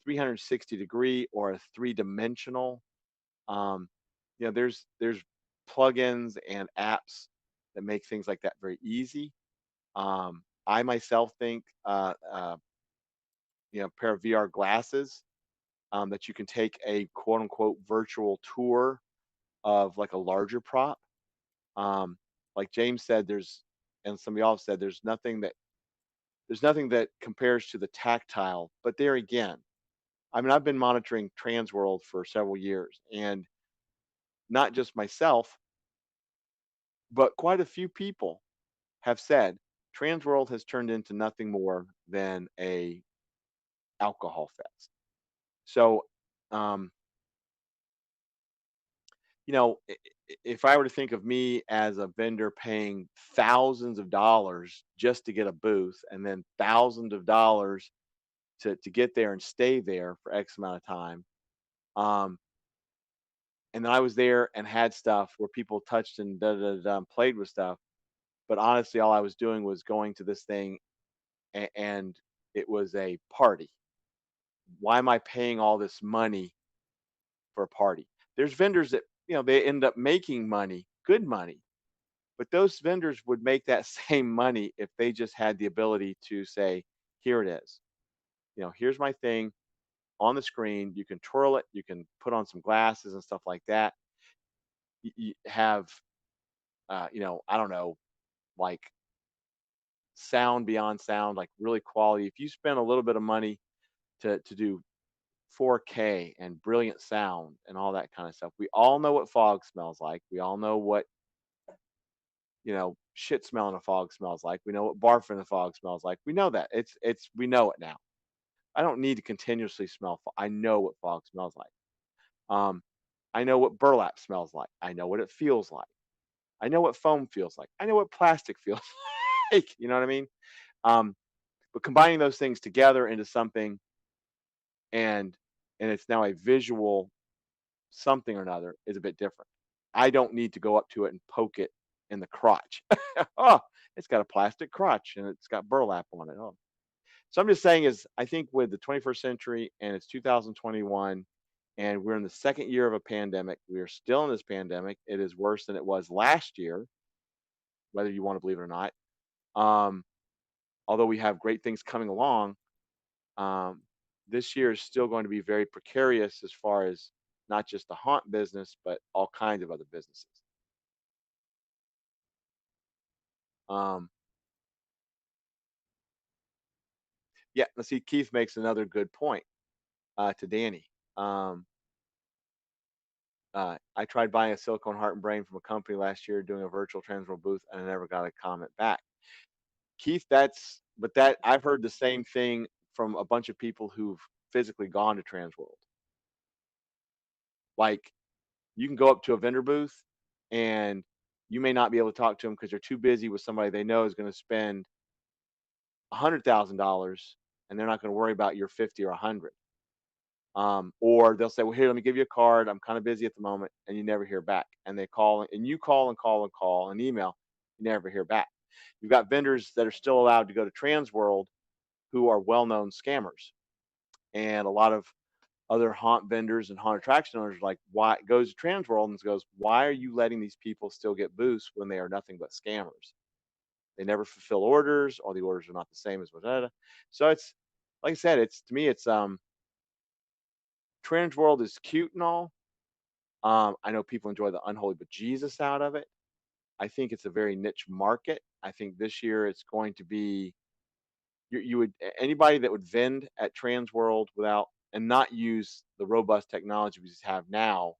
360-degree or a three-dimensional. Um, there's plugins and apps that make things like that very easy. I myself think a pair of VR glasses, that you can take a quote unquote virtual tour of like a larger prop. Um, like James said, and some of y'all have said, there's nothing that compares to the tactile. But there again, I mean, I've been monitoring Transworld for several years, and not just myself, but quite a few people have said Transworld has turned into nothing more than a alcohol fest. So, um, if I were to think of me as a vendor paying thousands of dollars just to get a booth, and then thousands of dollars to get there and stay there for X amount of time, um, and then I was there and had stuff where people touched and da da da and played with stuff, but honestly, all I was doing was going to this thing, and it was a party. Why am I paying all this money for a party? There's vendors that they end up making money, good money. But those vendors would make that same money if they just had the ability to say, here it is. Here's my thing on the screen. You can twirl it. You can put on some glasses and stuff like that. You have, I don't know, like sound beyond sound, like really quality. If you spend a little bit of money to do 4K and brilliant sound and all that kind of stuff, we all know what fog smells like. We all know what, shit smell in a fog smells like. We know what barf in a fog smells like. We know that. We know it now. I don't need to continuously smell. I know what fog smells like. I know what burlap smells like. I know what it feels like. I know what foam feels like. I know what plastic feels like. You know what I mean? But combining those things together into something, and it's now a visual something or another, is a bit different. I don't need to go up to it and poke it in the crotch. Oh, it's got a plastic crotch and it's got burlap on it. Oh. So I'm just saying is I think with the 21st century and it's 2021 and we're in the second year of a pandemic, we are still in this pandemic. It is worse than it was last year, whether you want to believe it or not. Although we have great things coming along, this year is still going to be very precarious as far as not just the haunt business, but all kinds of other businesses. Yeah, let's see. Keith makes another good point to Danny. I tried buying a silicone heart and brain from a company last year doing a virtual Transworld booth, and I never got a comment back. Keith, I've heard the same thing from a bunch of people who've physically gone to Transworld. Like, you can go up to a vendor booth and you may not be able to talk to them because they're too busy with somebody they know is going to spend $100,000 and they're not going to worry about your 50 or 100. Or they'll say, well, here, let me give you a card. I'm kind of busy at the moment. And you never hear back. And they call and you call and call and call and email. You never hear back. You've got vendors that are still allowed to go to Transworld who are well-known scammers. And a lot of other haunt vendors and haunt attraction owners are like, why goes to Transworld and goes, why are you letting these people still get booths when they are nothing but scammers? They never fulfill orders, or the orders are not the same as whatever. So it's like I said, it's to me, it's Transworld is cute and all. I know people enjoy the unholy bejesus out of it. I think it's a very niche market. I think this year it's going to be you would anybody that would vend at Transworld without and not use the robust technology we just have now.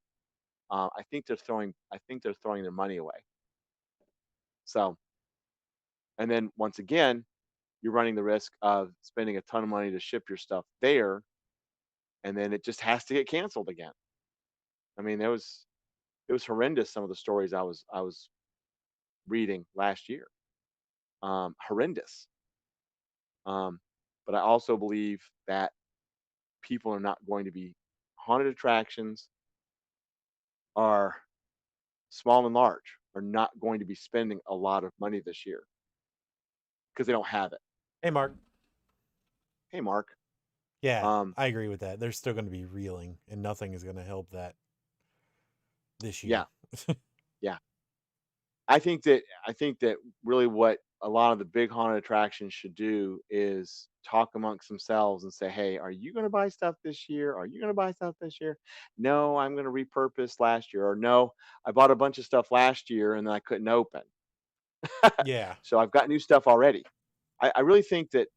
I think they're throwing their money away. So, and then once again, you're running the risk of spending a ton of money to ship your stuff there, and then it just has to get canceled again. I mean, it was horrendous. Some of the stories I was reading last year, horrendous. But I also believe that people are not going to be haunted attractions are small and large are not going to be spending a lot of money this year because they don't have it. Hey, Mark. Hey, Mark. Yeah, I agree with that. They're still going to be reeling, and nothing is going to help that this year. Yeah. Yeah. I think that really what a lot of the big haunted attractions should do is talk amongst themselves and say, hey, are you going to buy stuff this year? Are you going to buy stuff this year? No, I'm going to repurpose last year. Or no, I bought a bunch of stuff last year and then I couldn't open. Yeah. So I've got new stuff already. I really think that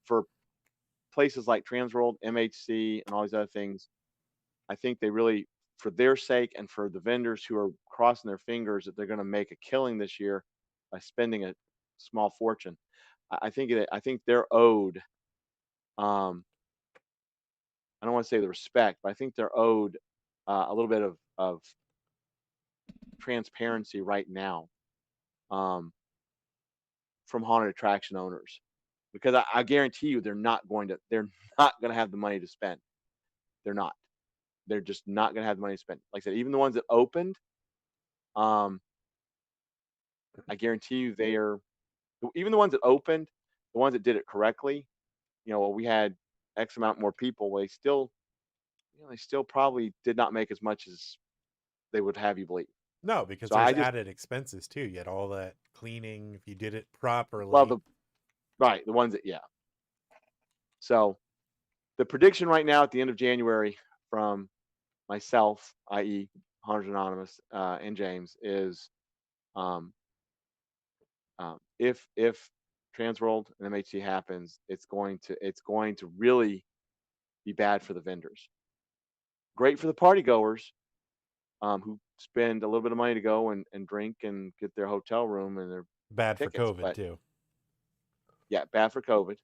for places like Transworld, MHC, and all these other things, I think they really, for their sake and for the vendors who are crossing their fingers that they're going to make a killing this year by spending a small fortune, I think they're owed. I don't want to say the respect, but I think they're owed a little bit of transparency right now from haunted attraction owners, because I guarantee you they're not going to have the money to spend. They're not. They're just not going to have the money to spend. Like I said, even the ones that opened, I guarantee you even the ones that opened, the ones that did it correctly, we had X amount more people. They still probably did not make as much as they would have you believe. No, because So there's added expenses too. You had all that cleaning if you did it properly. Well, the ones that, yeah. So the prediction right now at the end of January from myself, i.e. Haunters Anonymous, and James, is if Transworld and MHC happens, it's going to really be bad for the vendors. Great for the party goers who spend a little bit of money to go and drink and get their hotel room and Bad for tickets, COVID but too. yeah, bad for COVID.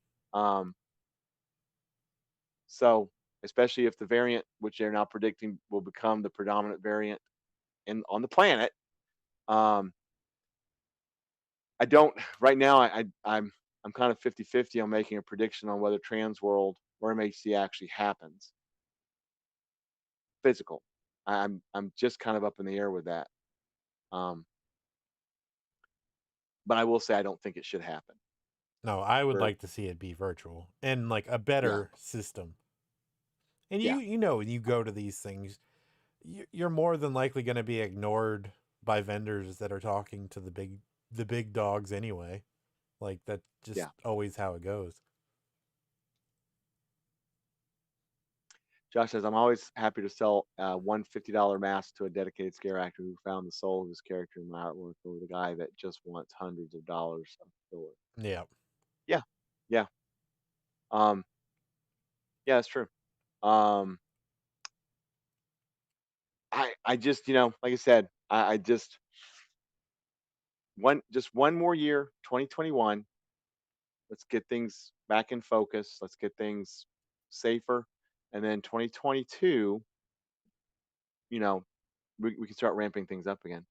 So especially if the variant, which they're now predicting will become the predominant variant on the planet, um, I don't right now. I'm kind of 50-50 on making a prediction on whether Transworld or MHC actually happens. Physical, I'm just kind of up in the air with that. But I will say I don't think it should happen. No, I would Or like to see it be virtual and like a yeah, better system. And yeah, you know, when you go to these things, you're more than likely going to be ignored by vendors that are talking to the big dogs anyway. Like that's just yeah. always how it goes. Josh says I'm always happy to sell one $50 mask to a dedicated scare actor who found the soul of his character in my artwork over the guy that just wants hundreds of dollars of filler. Yeah. Yeah, yeah, um, yeah. That's true. Um, I just like I said, I just one more year, 2021. Let's get things back in focus. Let's get things safer, and then 2022. You know, we can start ramping things up again.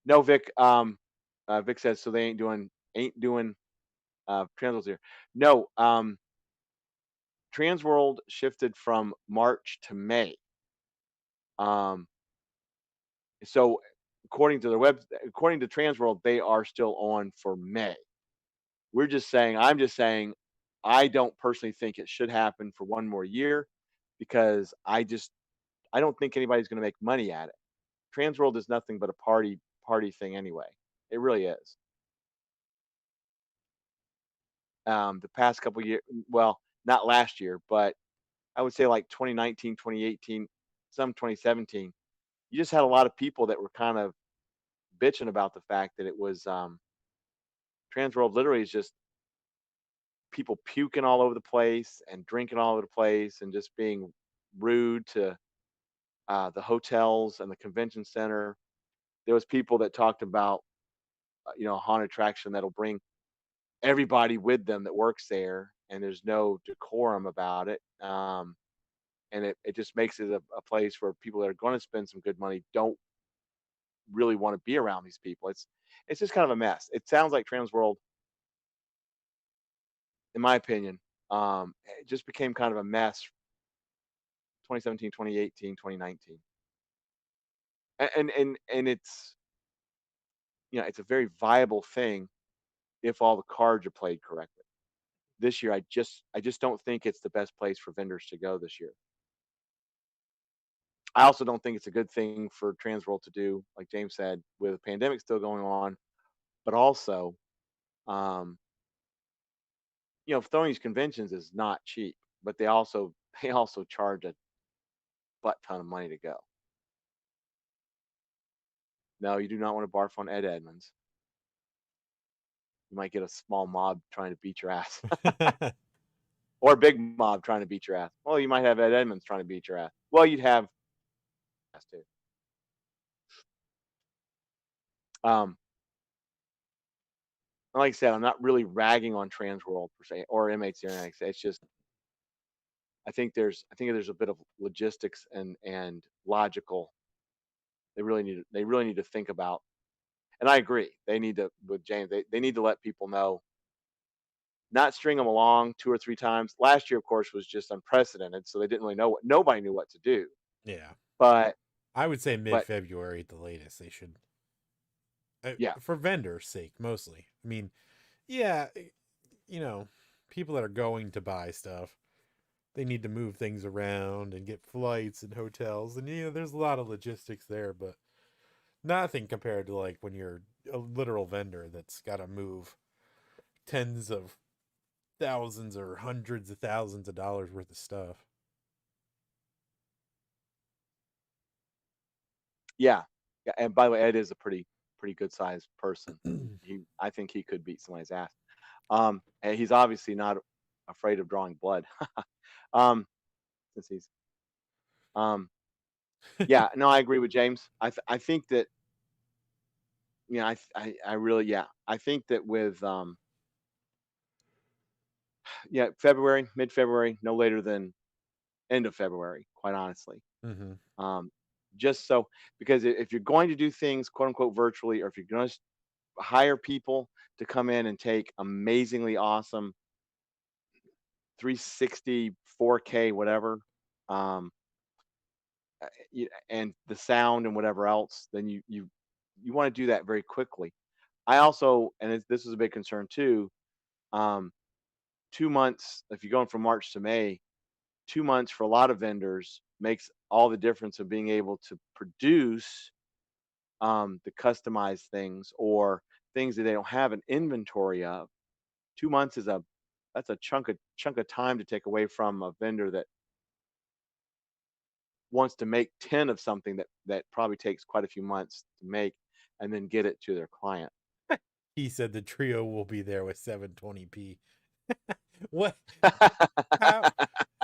No, Vic. Vic says so. They ain't doing Transworld here. No. Transworld shifted from March to May. So according to according to Transworld, they are still on for May. I'm just saying, I don't personally think it should happen for one more year because I don't think anybody's going to make money at it. Transworld is nothing but a party thing anyway. It really is. The past couple years, well, not last year, but I would say like 2019, 2018, some 2017, you just had a lot of people that were kind of bitching about the fact that it was Transworld literally is just people puking all over the place and drinking all over the place and just being rude to the hotels and the convention center. There was people that talked about a haunted attraction that'll bring everybody with them that works there, and there's no decorum about it. And it just makes it a place where people that are going to spend some good money don't really want to be around these people. It's just kind of a mess. It sounds like Transworld, in my opinion, it just became kind of a mess 2017, 2018, 2019. And it's it's a very viable thing if all the cards are played correctly. This year I just don't think it's the best place for vendors to go this year. I also don't think it's a good thing for Transworld to do, like James said, with a pandemic still going on, but also throwing these conventions is not cheap, but they also charge a butt ton of money to go. No, you do not want to barf on Ed Edmonds. You might get a small mob trying to beat your ass. Or a big mob trying to beat your ass. Well, you might have Ed Edmonds trying to beat your ass. Well, you'd have ass too. Like I said, I'm not really ragging on Transworld per se or MHC or anything. It's just I think there's a bit of logistics and logical. They really need to think about. And I agree. They need to with James. They need to let people know. Not string them along 2 or 3 times. Last year, of course, was just unprecedented, so they didn't really know nobody knew what to do. Yeah. But I would say mid-February at the latest they should. Yeah. For vendors' sake, mostly. I mean, yeah, people that are going to buy stuff, they need to move things around and get flights and hotels, and there's a lot of logistics there, but nothing compared to like when you're a literal vendor that's got to move tens of thousands or hundreds of thousands of dollars worth of stuff. Yeah. And by the way, Ed is a pretty good sized person. I think he could beat somebody's ass. And he's obviously not afraid of drawing blood. Since he's yeah, no, I agree with James. I think that yeah, I really, yeah, I think that with yeah, February, mid-February, no later than end of February, quite honestly. Mm-hmm. Just so, because if you're going to do things quote unquote virtually, or if you're going to hire people to come in and take amazingly awesome 360, 4K, whatever, um, and the sound and whatever else, then you want to do that very quickly. I also, and this is a big concern too. Um, 2 months, if you're going from March to May, 2 months for a lot of vendors makes all the difference of being able to produce the customized things or things that they don't have an inventory of. 2 months is that's a chunk of time to take away from a vendor that wants to make 10 of something that probably takes quite a few months to make and then get it to their client. He said the trio will be there with 720p. What? How?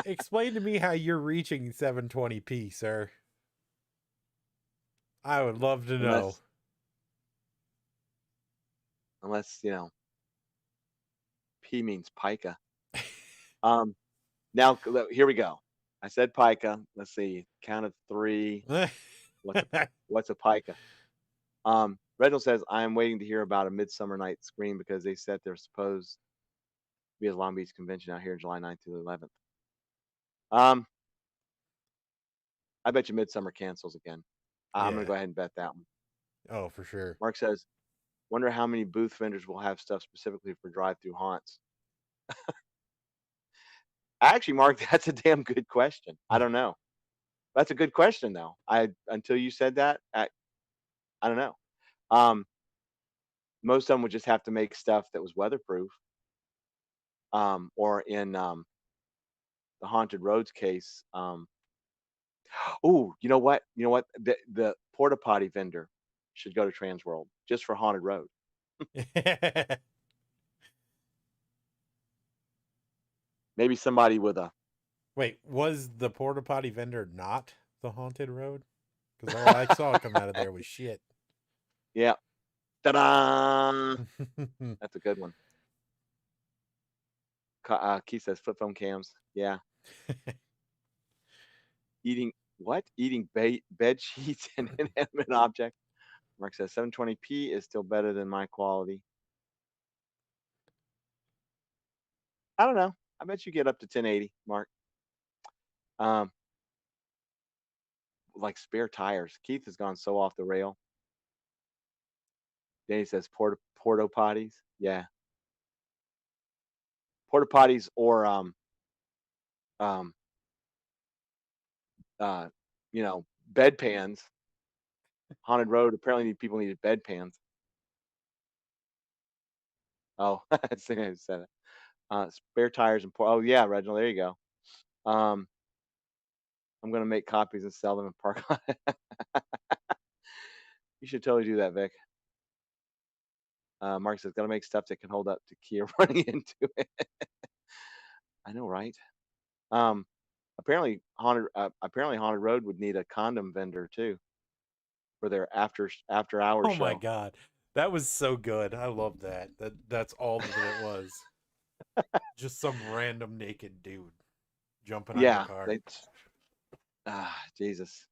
Explain to me how you're reaching 720p, sir. I would love to know. Unless P means pica. Now here we go. I said pica. Let's see. Count of 3. What's a pica? Reginald says, I am waiting to hear about a Midsummer Night's Scream because they said they're supposed to be at the Long Beach Convention out here July 9th through the 11th. I bet you Midsummer cancels again. I'm going to go ahead and bet that one. Oh, for sure. Mark says, wonder how many booth vendors will have stuff specifically for drive-through haunts. Actually, Mark, that's a damn good question. I don't know. That's a good question, though. Until you said that, I don't know. Most of them would just have to make stuff that was weatherproof. Or in the Haunted Roads case. Oh, you know what? The porta potty vendor should go to Transworld just for Haunted Road. Maybe somebody with a. Wait, was the porta potty vendor not the Haunted Road? Because all I saw come out of there was shit. Yeah. Ta-da! That's a good one. Keith says flip phone cams. Yeah. Eating bed sheets and inanimate object. Mark says 720p is still better than my quality. I don't know. I bet you get up to 1080, Mark. Like spare tires. Keith has gone so off the rail. Danny says porta potties. Yeah. Porta potties or bedpans. Haunted Road apparently people needed bedpans. Oh, I think I said it. Spare tires and oh yeah, Reginald, there you go. I'm gonna make copies and sell them in park. You should totally do that, Vic. Mark says gotta make stuff that can hold up to Kia running into it. I know, right? Apparently Haunted Road would need a condom vendor too for their after hours show. Oh my god, that was so good. I love that. That's all that it was. Just some random naked dude jumping on your car. Jesus.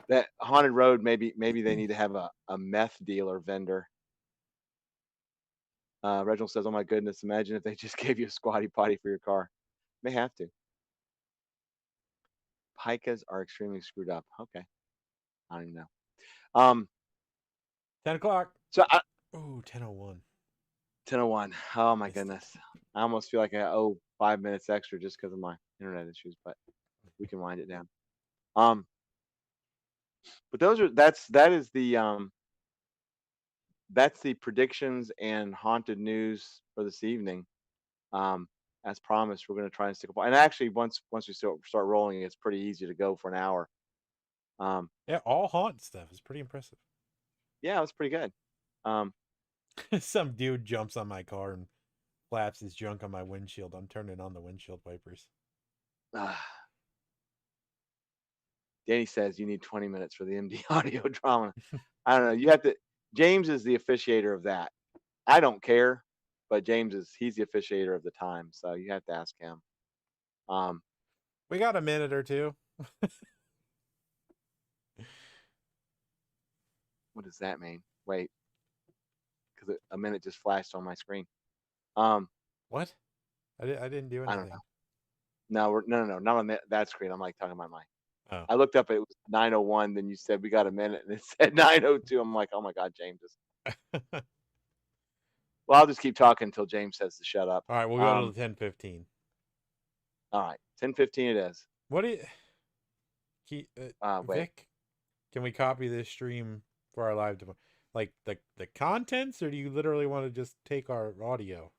That Haunted Road, maybe they need to have a meth dealer vendor. Reginald says, oh my goodness, imagine if they just gave you a squatty potty for your car. They have to. Picas are extremely screwed up. Okay. I don't even know. 10 o'clock. So 10:01. 10:01. Oh my goodness. I almost feel like I owe 5 minutes extra just because of my internet issues, but we can wind it down. But that's the predictions and haunted news for this evening. As promised, we're going to try and stick up. And actually, once we start rolling, it's pretty easy to go for an hour. Yeah, all haunt stuff is pretty impressive. Yeah, it was pretty good. Some dude jumps on my car and flaps his junk on my windshield. I'm turning on the windshield wipers. Danny says you need 20 minutes for the MD audio drama. I don't know. You have to James is the officiator of that. I don't care, but he's the officiator of the time, so you have to ask him. We got a minute or two. What does that mean? Wait, because a minute just flashed on my screen. What? I didn't do anything. I don't know. No, no, not on that screen. I'm like talking about mine. Oh. I looked up, it was 9:01. Then you said we got a minute, and it said 9:02. I'm like, oh my God, James is. Well, I'll just keep talking until James says to shut up. All right, we'll go to 10:15. All right, 10:15 it is. What do you, wait. Vic? Can we copy this stream for our live demo? Like the contents, or do you literally want to just take our audio?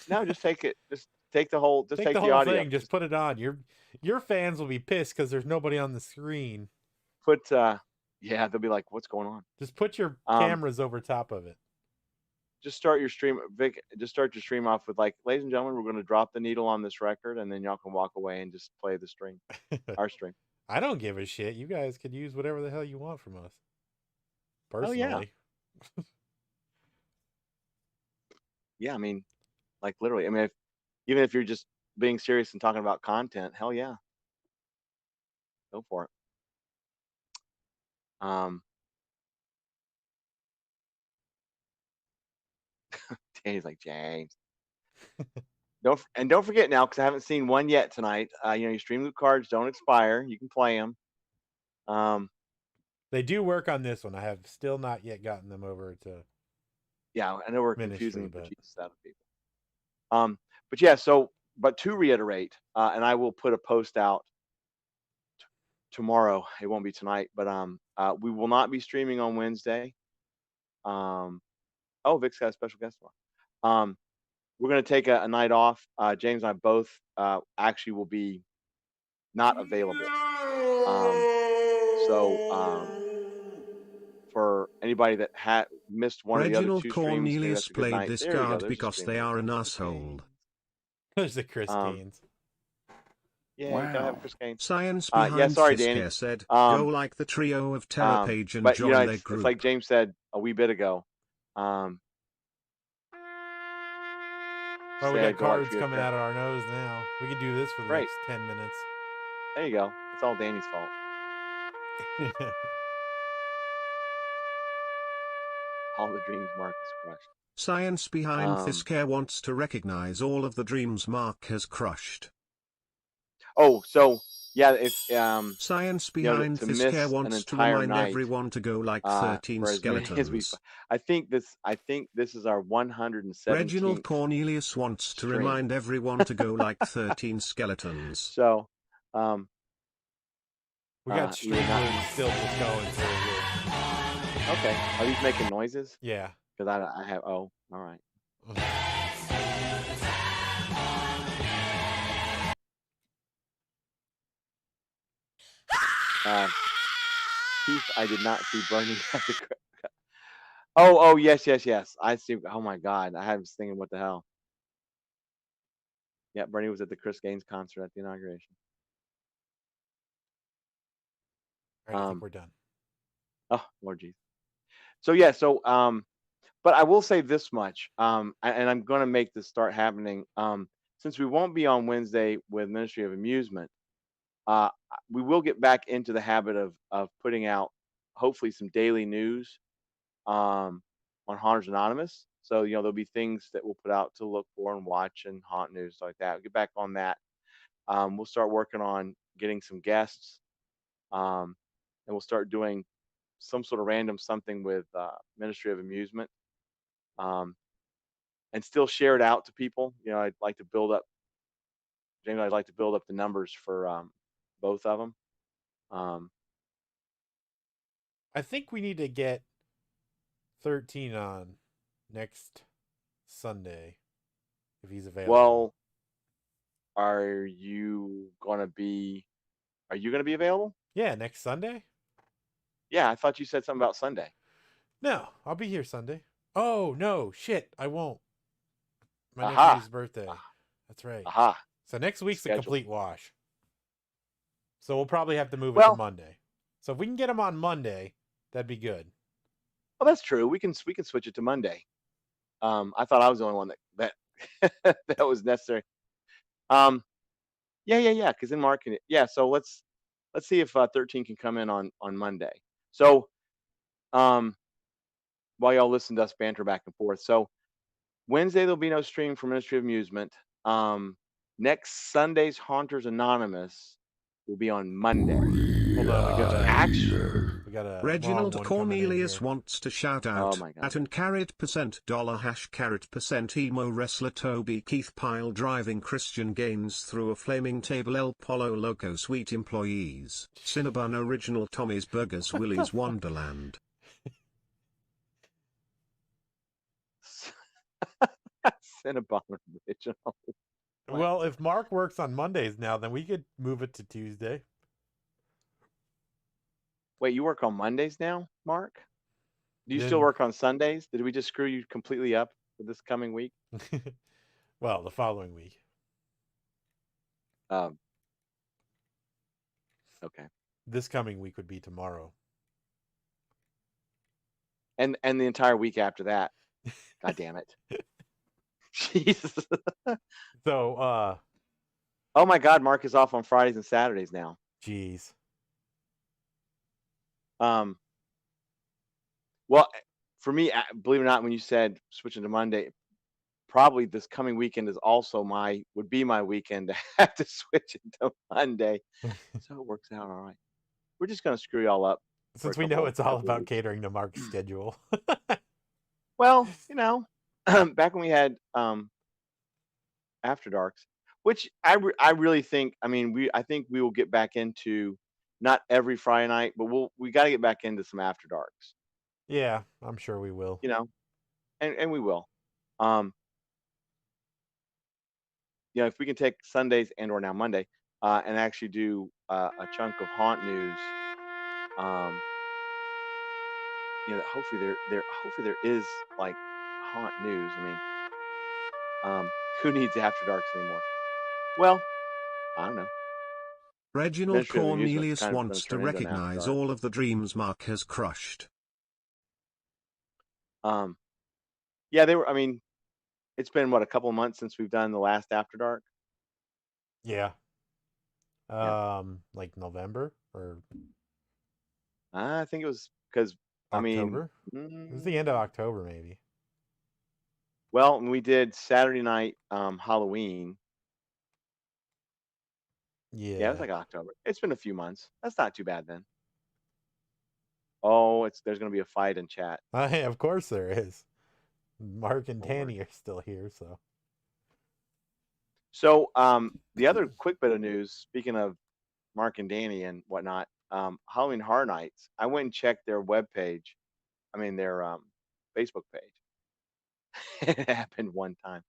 No, just take it. Just take the whole. Just take the whole audio. thing. Just put it on. Your fans will be pissed because there's nobody on the screen. Yeah, they'll be like, "What's going on?" Just put your cameras over top of it. Just start your stream, Vic. Just start your stream off with like, "Ladies and gentlemen, we're going to drop the needle on this record," and then y'all can walk away and just play the stream, our stream. I don't give a shit. You guys could use whatever the hell you want from us. Personally. Oh, yeah. Yeah, I mean, like literally. I mean, even if you're just being serious and talking about content, hell yeah, go for it. Danny's like, James. Don't forget now, because I haven't seen one yet tonight. Your Stream Loot cards don't expire. You can play them. They do work on this one. I have still not yet gotten them over to. Yeah, I know we're Ministry, confusing the but... Jesus out of people. But yeah, but to reiterate, and I will put a post out tomorrow. It won't be tonight, but we will not be streaming on Wednesday. Vic's got a special guest tomorrow. We're going to take a night off. James and I both actually will be not available. For anybody that had missed one of the other two streams, Cornelius played this card because they are an asshole. There's the Chris Gaines. Yeah, wow. You gotta have Chris Gaines. Science behind Danny said, go like the trio of Terrapage and join their group. It's like James said a wee bit ago. Well, we got cards coming out of our nose now. We could do this for the next 10 minutes. There you go. It's all Danny's fault. All the dreams Mark has crushed. Science behind this care wants to recognize all of the dreams Mark has crushed. Oh, so yeah, if Science behind this care wants to remind everyone to go like 13 skeletons. I think this is our 117th. Reginald Cornelius wants to remind everyone to go like 13 skeletons. So, we got stream still just going through here. Okay, are these making noises? Yeah, because I have. Oh, all right. Keith, I did not see Bernie at the. Oh, yes. I see. Oh my God, I was thinking, what the hell? Yeah, Bernie was at the Chris Gaines concert at the inauguration. All right, I think we're done. Oh, Lord Jesus. So yeah, but I will say this much, and I'm going to make this start happening. Since we won't be on Wednesday with Ministry of Amusement, we will get back into the habit of putting out hopefully some daily news on Haunters Anonymous. So there'll be things that we'll put out to look for and watch and haunt news like that. We'll get back on that. We'll start working on getting some guests, and we'll start doing some sort of random something with Ministry of Amusement, and still share it out to people. I'd like to build up, James, I'd like to build up the numbers for both of them. I think we need to get 13 on next Sunday if he's available. Well, are you gonna be available? Yeah, next Sunday. Yeah, I thought you said something about Sunday. No, I'll be here Sunday. Oh no, shit, I won't. My nephew's birthday. That's right. Aha. So next week's a complete wash. So we'll probably have to move it to Monday. So if we can get him on Monday, that'd be good. Oh, that's true. We can switch it to Monday. I thought I was the only one that that was necessary. Yeah. Because in marketing, yeah. So let's see if 13 can come in on Monday. So while y'all listen to us banter back and forth. So Wednesday there'll be no stream for Ministry of Amusement. Next Sunday's Haunters Anonymous will be on Monday. Hold on, we got a Reginald Cornelius wants to shout out Oh my God. at and $$ emo wrestler Toby Keith Pyle driving Christian Gaines through a flaming table El Polo Loco sweet employees. Cinnabon original Tommy's Burgers Willy's Wonderland. Cinnabon original. Well, if Mark works on Mondays now, then we could move it to Tuesday. Wait, you work on Mondays now, Mark? Do you still work on Sundays? Did we just screw you completely up for this coming week? Well, the following week. Okay. This coming week would be tomorrow. And the entire week after that. God damn it. Jesus. So, oh my God, Mark is off on Fridays and Saturdays now. Jeez. Well, for me, believe it or not, when you said switching to Monday, probably this coming weekend is also would be my weekend to have to switch it to Monday. So it works out all right. We're just going to screw y'all up. Since we know it's all about catering to Mark's schedule. Well, back when we had After Darks, which I really think, I think we will get back into not every Friday night, but we got to get back into some After Darks. Yeah, I'm sure we will. And we will. If we can take Sundays and or now Monday and actually do a chunk of haunt news, hopefully there is like haunt news. Who needs After Darks anymore? Well, I don't know. Reginald Cornelius wants to recognize all of the dreams Mark has crushed. Yeah, they were. It's been a couple of months since we've done the last After Dark. Yeah. Like November or. I think it was because October. It was the end of October, maybe. Well, we did Saturday night Halloween. Yeah, it was like October. It's been a few months. That's not too bad then. Oh, there's going to be a fight in chat. Of course there is. Mark and Danny are still here, so. So, the other quick bit of news, speaking of Mark and Danny and whatnot, Halloween Horror Nights, I went and checked their webpage. Their Facebook page. It happened one time.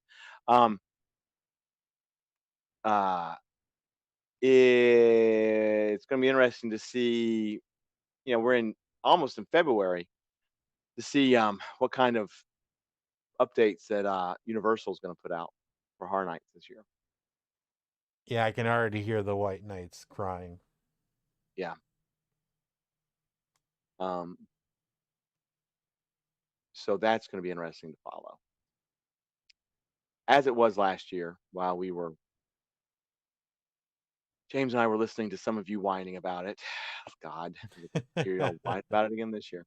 It's going to be interesting to see, we're almost in February, to see what kind of updates that Universal is going to put out for Horror Nights this year. Yeah, I can already hear the White Knights crying. Yeah. So that's going to be interesting to follow. As it was last year, while James and I were listening to some of you whining about it. Oh, God, hear y'all whine about it again this year.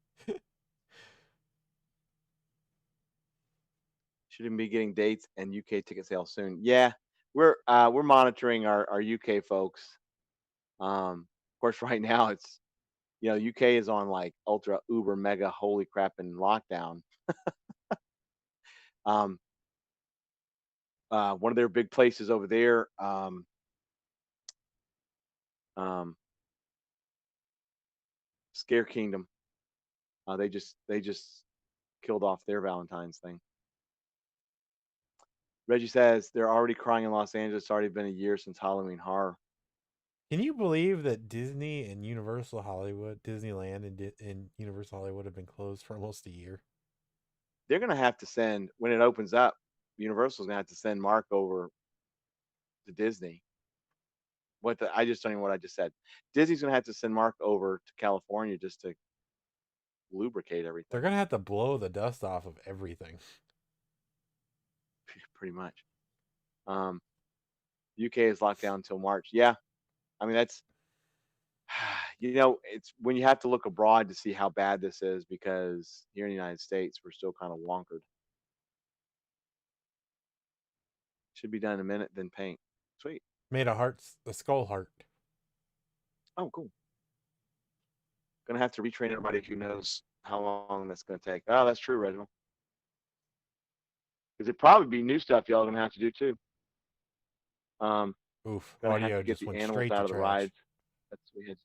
Shouldn't be getting dates and UK ticket sales soon. Yeah, we're monitoring our UK folks. Of course, right now it's UK is on like ultra uber mega holy crap and lockdown. One of their big places over there. Scare Kingdom. They just killed off their Valentine's thing. Reggie says they're already crying in Los Angeles. It's already been a year since Halloween Horror. Can you believe that Disney and Universal Hollywood, Disneyland and Universal Hollywood have been closed for almost a year? They're going to have to send, when it opens up, Universal's going to have to send Mark over to Disney. I just don't even know what I just said. Disney's going to have to send Mark over to California just to lubricate everything. They're gonna have to blow the dust off of everything. Pretty much. UK is locked down until March. Yeah, I mean that's it's when you have to look abroad to see how bad this is, because here in the United States we're still kind of wonkered. Should be done in a minute, then paint. Sweet. Made a skull heart. Oh, cool. Gonna have to retrain everybody who knows how long that's gonna take. Oh, that's true, Reginald. Because it'd probably be new stuff y'all gonna have to do too. Oof. Gonna have Audio to get just the went animals straight out to of the trash. rides. That's what we had.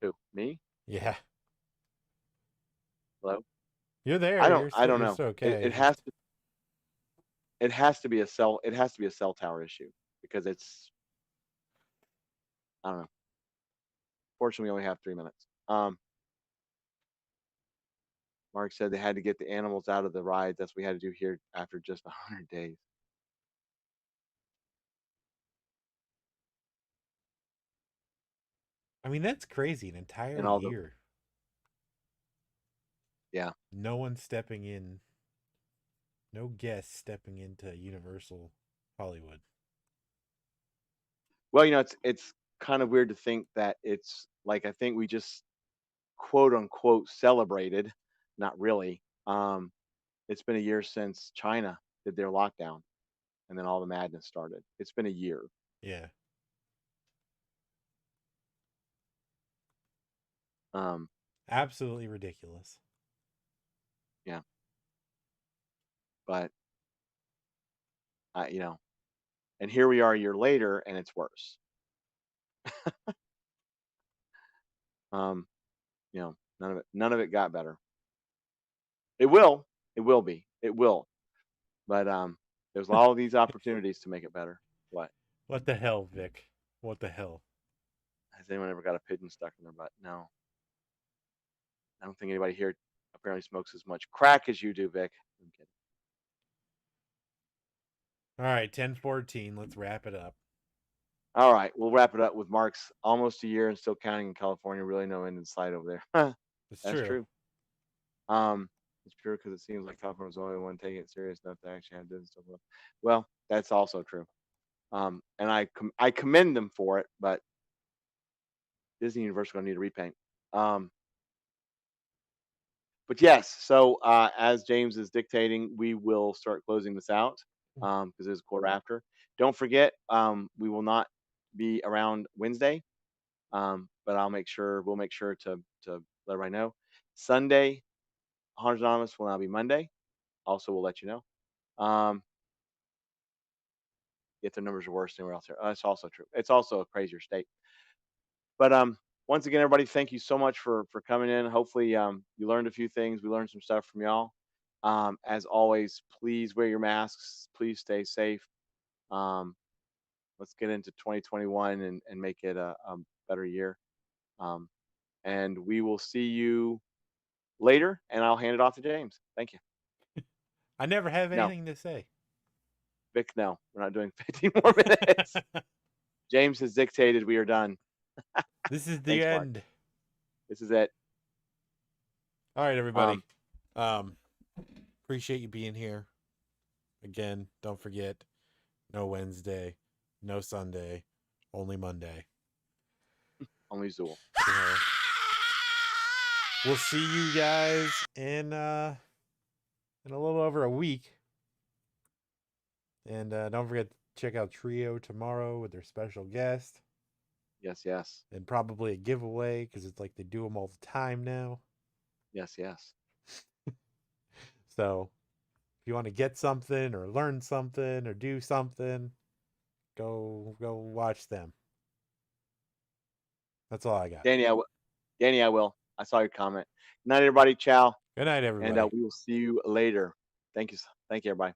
Who? Me? Yeah. Hello? You're there. I You're don't know. still okay. It has to. It has to be a cell. It has to be a cell tower issue, because it's. I don't know. Fortunately, we only have 3 minutes. Mark said they had to get the animals out of the rides. That's what we had to do here after just 100 days. I mean, that's crazy. An entire And all year. Yeah. No one stepping in. No guests stepping into Universal Hollywood. Well, it's kind of weird to think that it's like, I think we just quote unquote celebrated, not really. It's been a year since China did their lockdown, and then all the madness started. It's been a year. Yeah. Absolutely ridiculous. Yeah. But and here we are a year later, and it's worse. None of it got better. It will be. It will. But there's all of these opportunities to make it better. What the hell, Vic? What the hell? Has anyone ever got a pigeon stuck in their butt? No. I don't think anybody here apparently smokes as much crack as you do, Vic. I'm kidding. All right, 10:14. Let's wrap it up. All right, we'll wrap it up with Mark's almost a year and still counting in California. Really no end in sight over there. That's true. It's true, because it seems like California's the only one taking it serious enough to actually have this stuff. Well, that's also true. And I commend them for it, but Disney Universal gonna need to repaint. But yes, so as James is dictating, we will start closing this out, because it's 1/4 after. Don't forget, we will not be around Wednesday, but we'll make sure to let everybody know. Sunday, Hunters Anonymous will now be Monday. Also, we'll let you know. If the numbers are worse anywhere else here, that's also true. It's also a crazier state. But once again, everybody, thank you so much for coming in. Hopefully, you learned a few things. We learned some stuff from y'all. As always, please wear your masks. Please stay safe. Let's get into 2021 and make it a better year. And we will see you later, and I'll hand it off to James. Thank you. I never have anything to say. Vic, no, we're not doing 15 more minutes. James has dictated. We are done. This is the Thanks, end. Mark. This is it. All right, everybody. Appreciate you being here. Again, don't forget, no Wednesday, no Sunday, only Monday. Only Zool. We'll see you guys in a little over a week. And don't forget to check out Trio tomorrow with their special guest. Yes. And probably a giveaway, because it's like they do them all the time now. Yes. So if you want to get something or learn something or do something, go watch them. That's all I got. Danny, I will. I saw your comment. Good night, everybody. Ciao. Good night, everybody. And we will see you later. Thank you, everybody.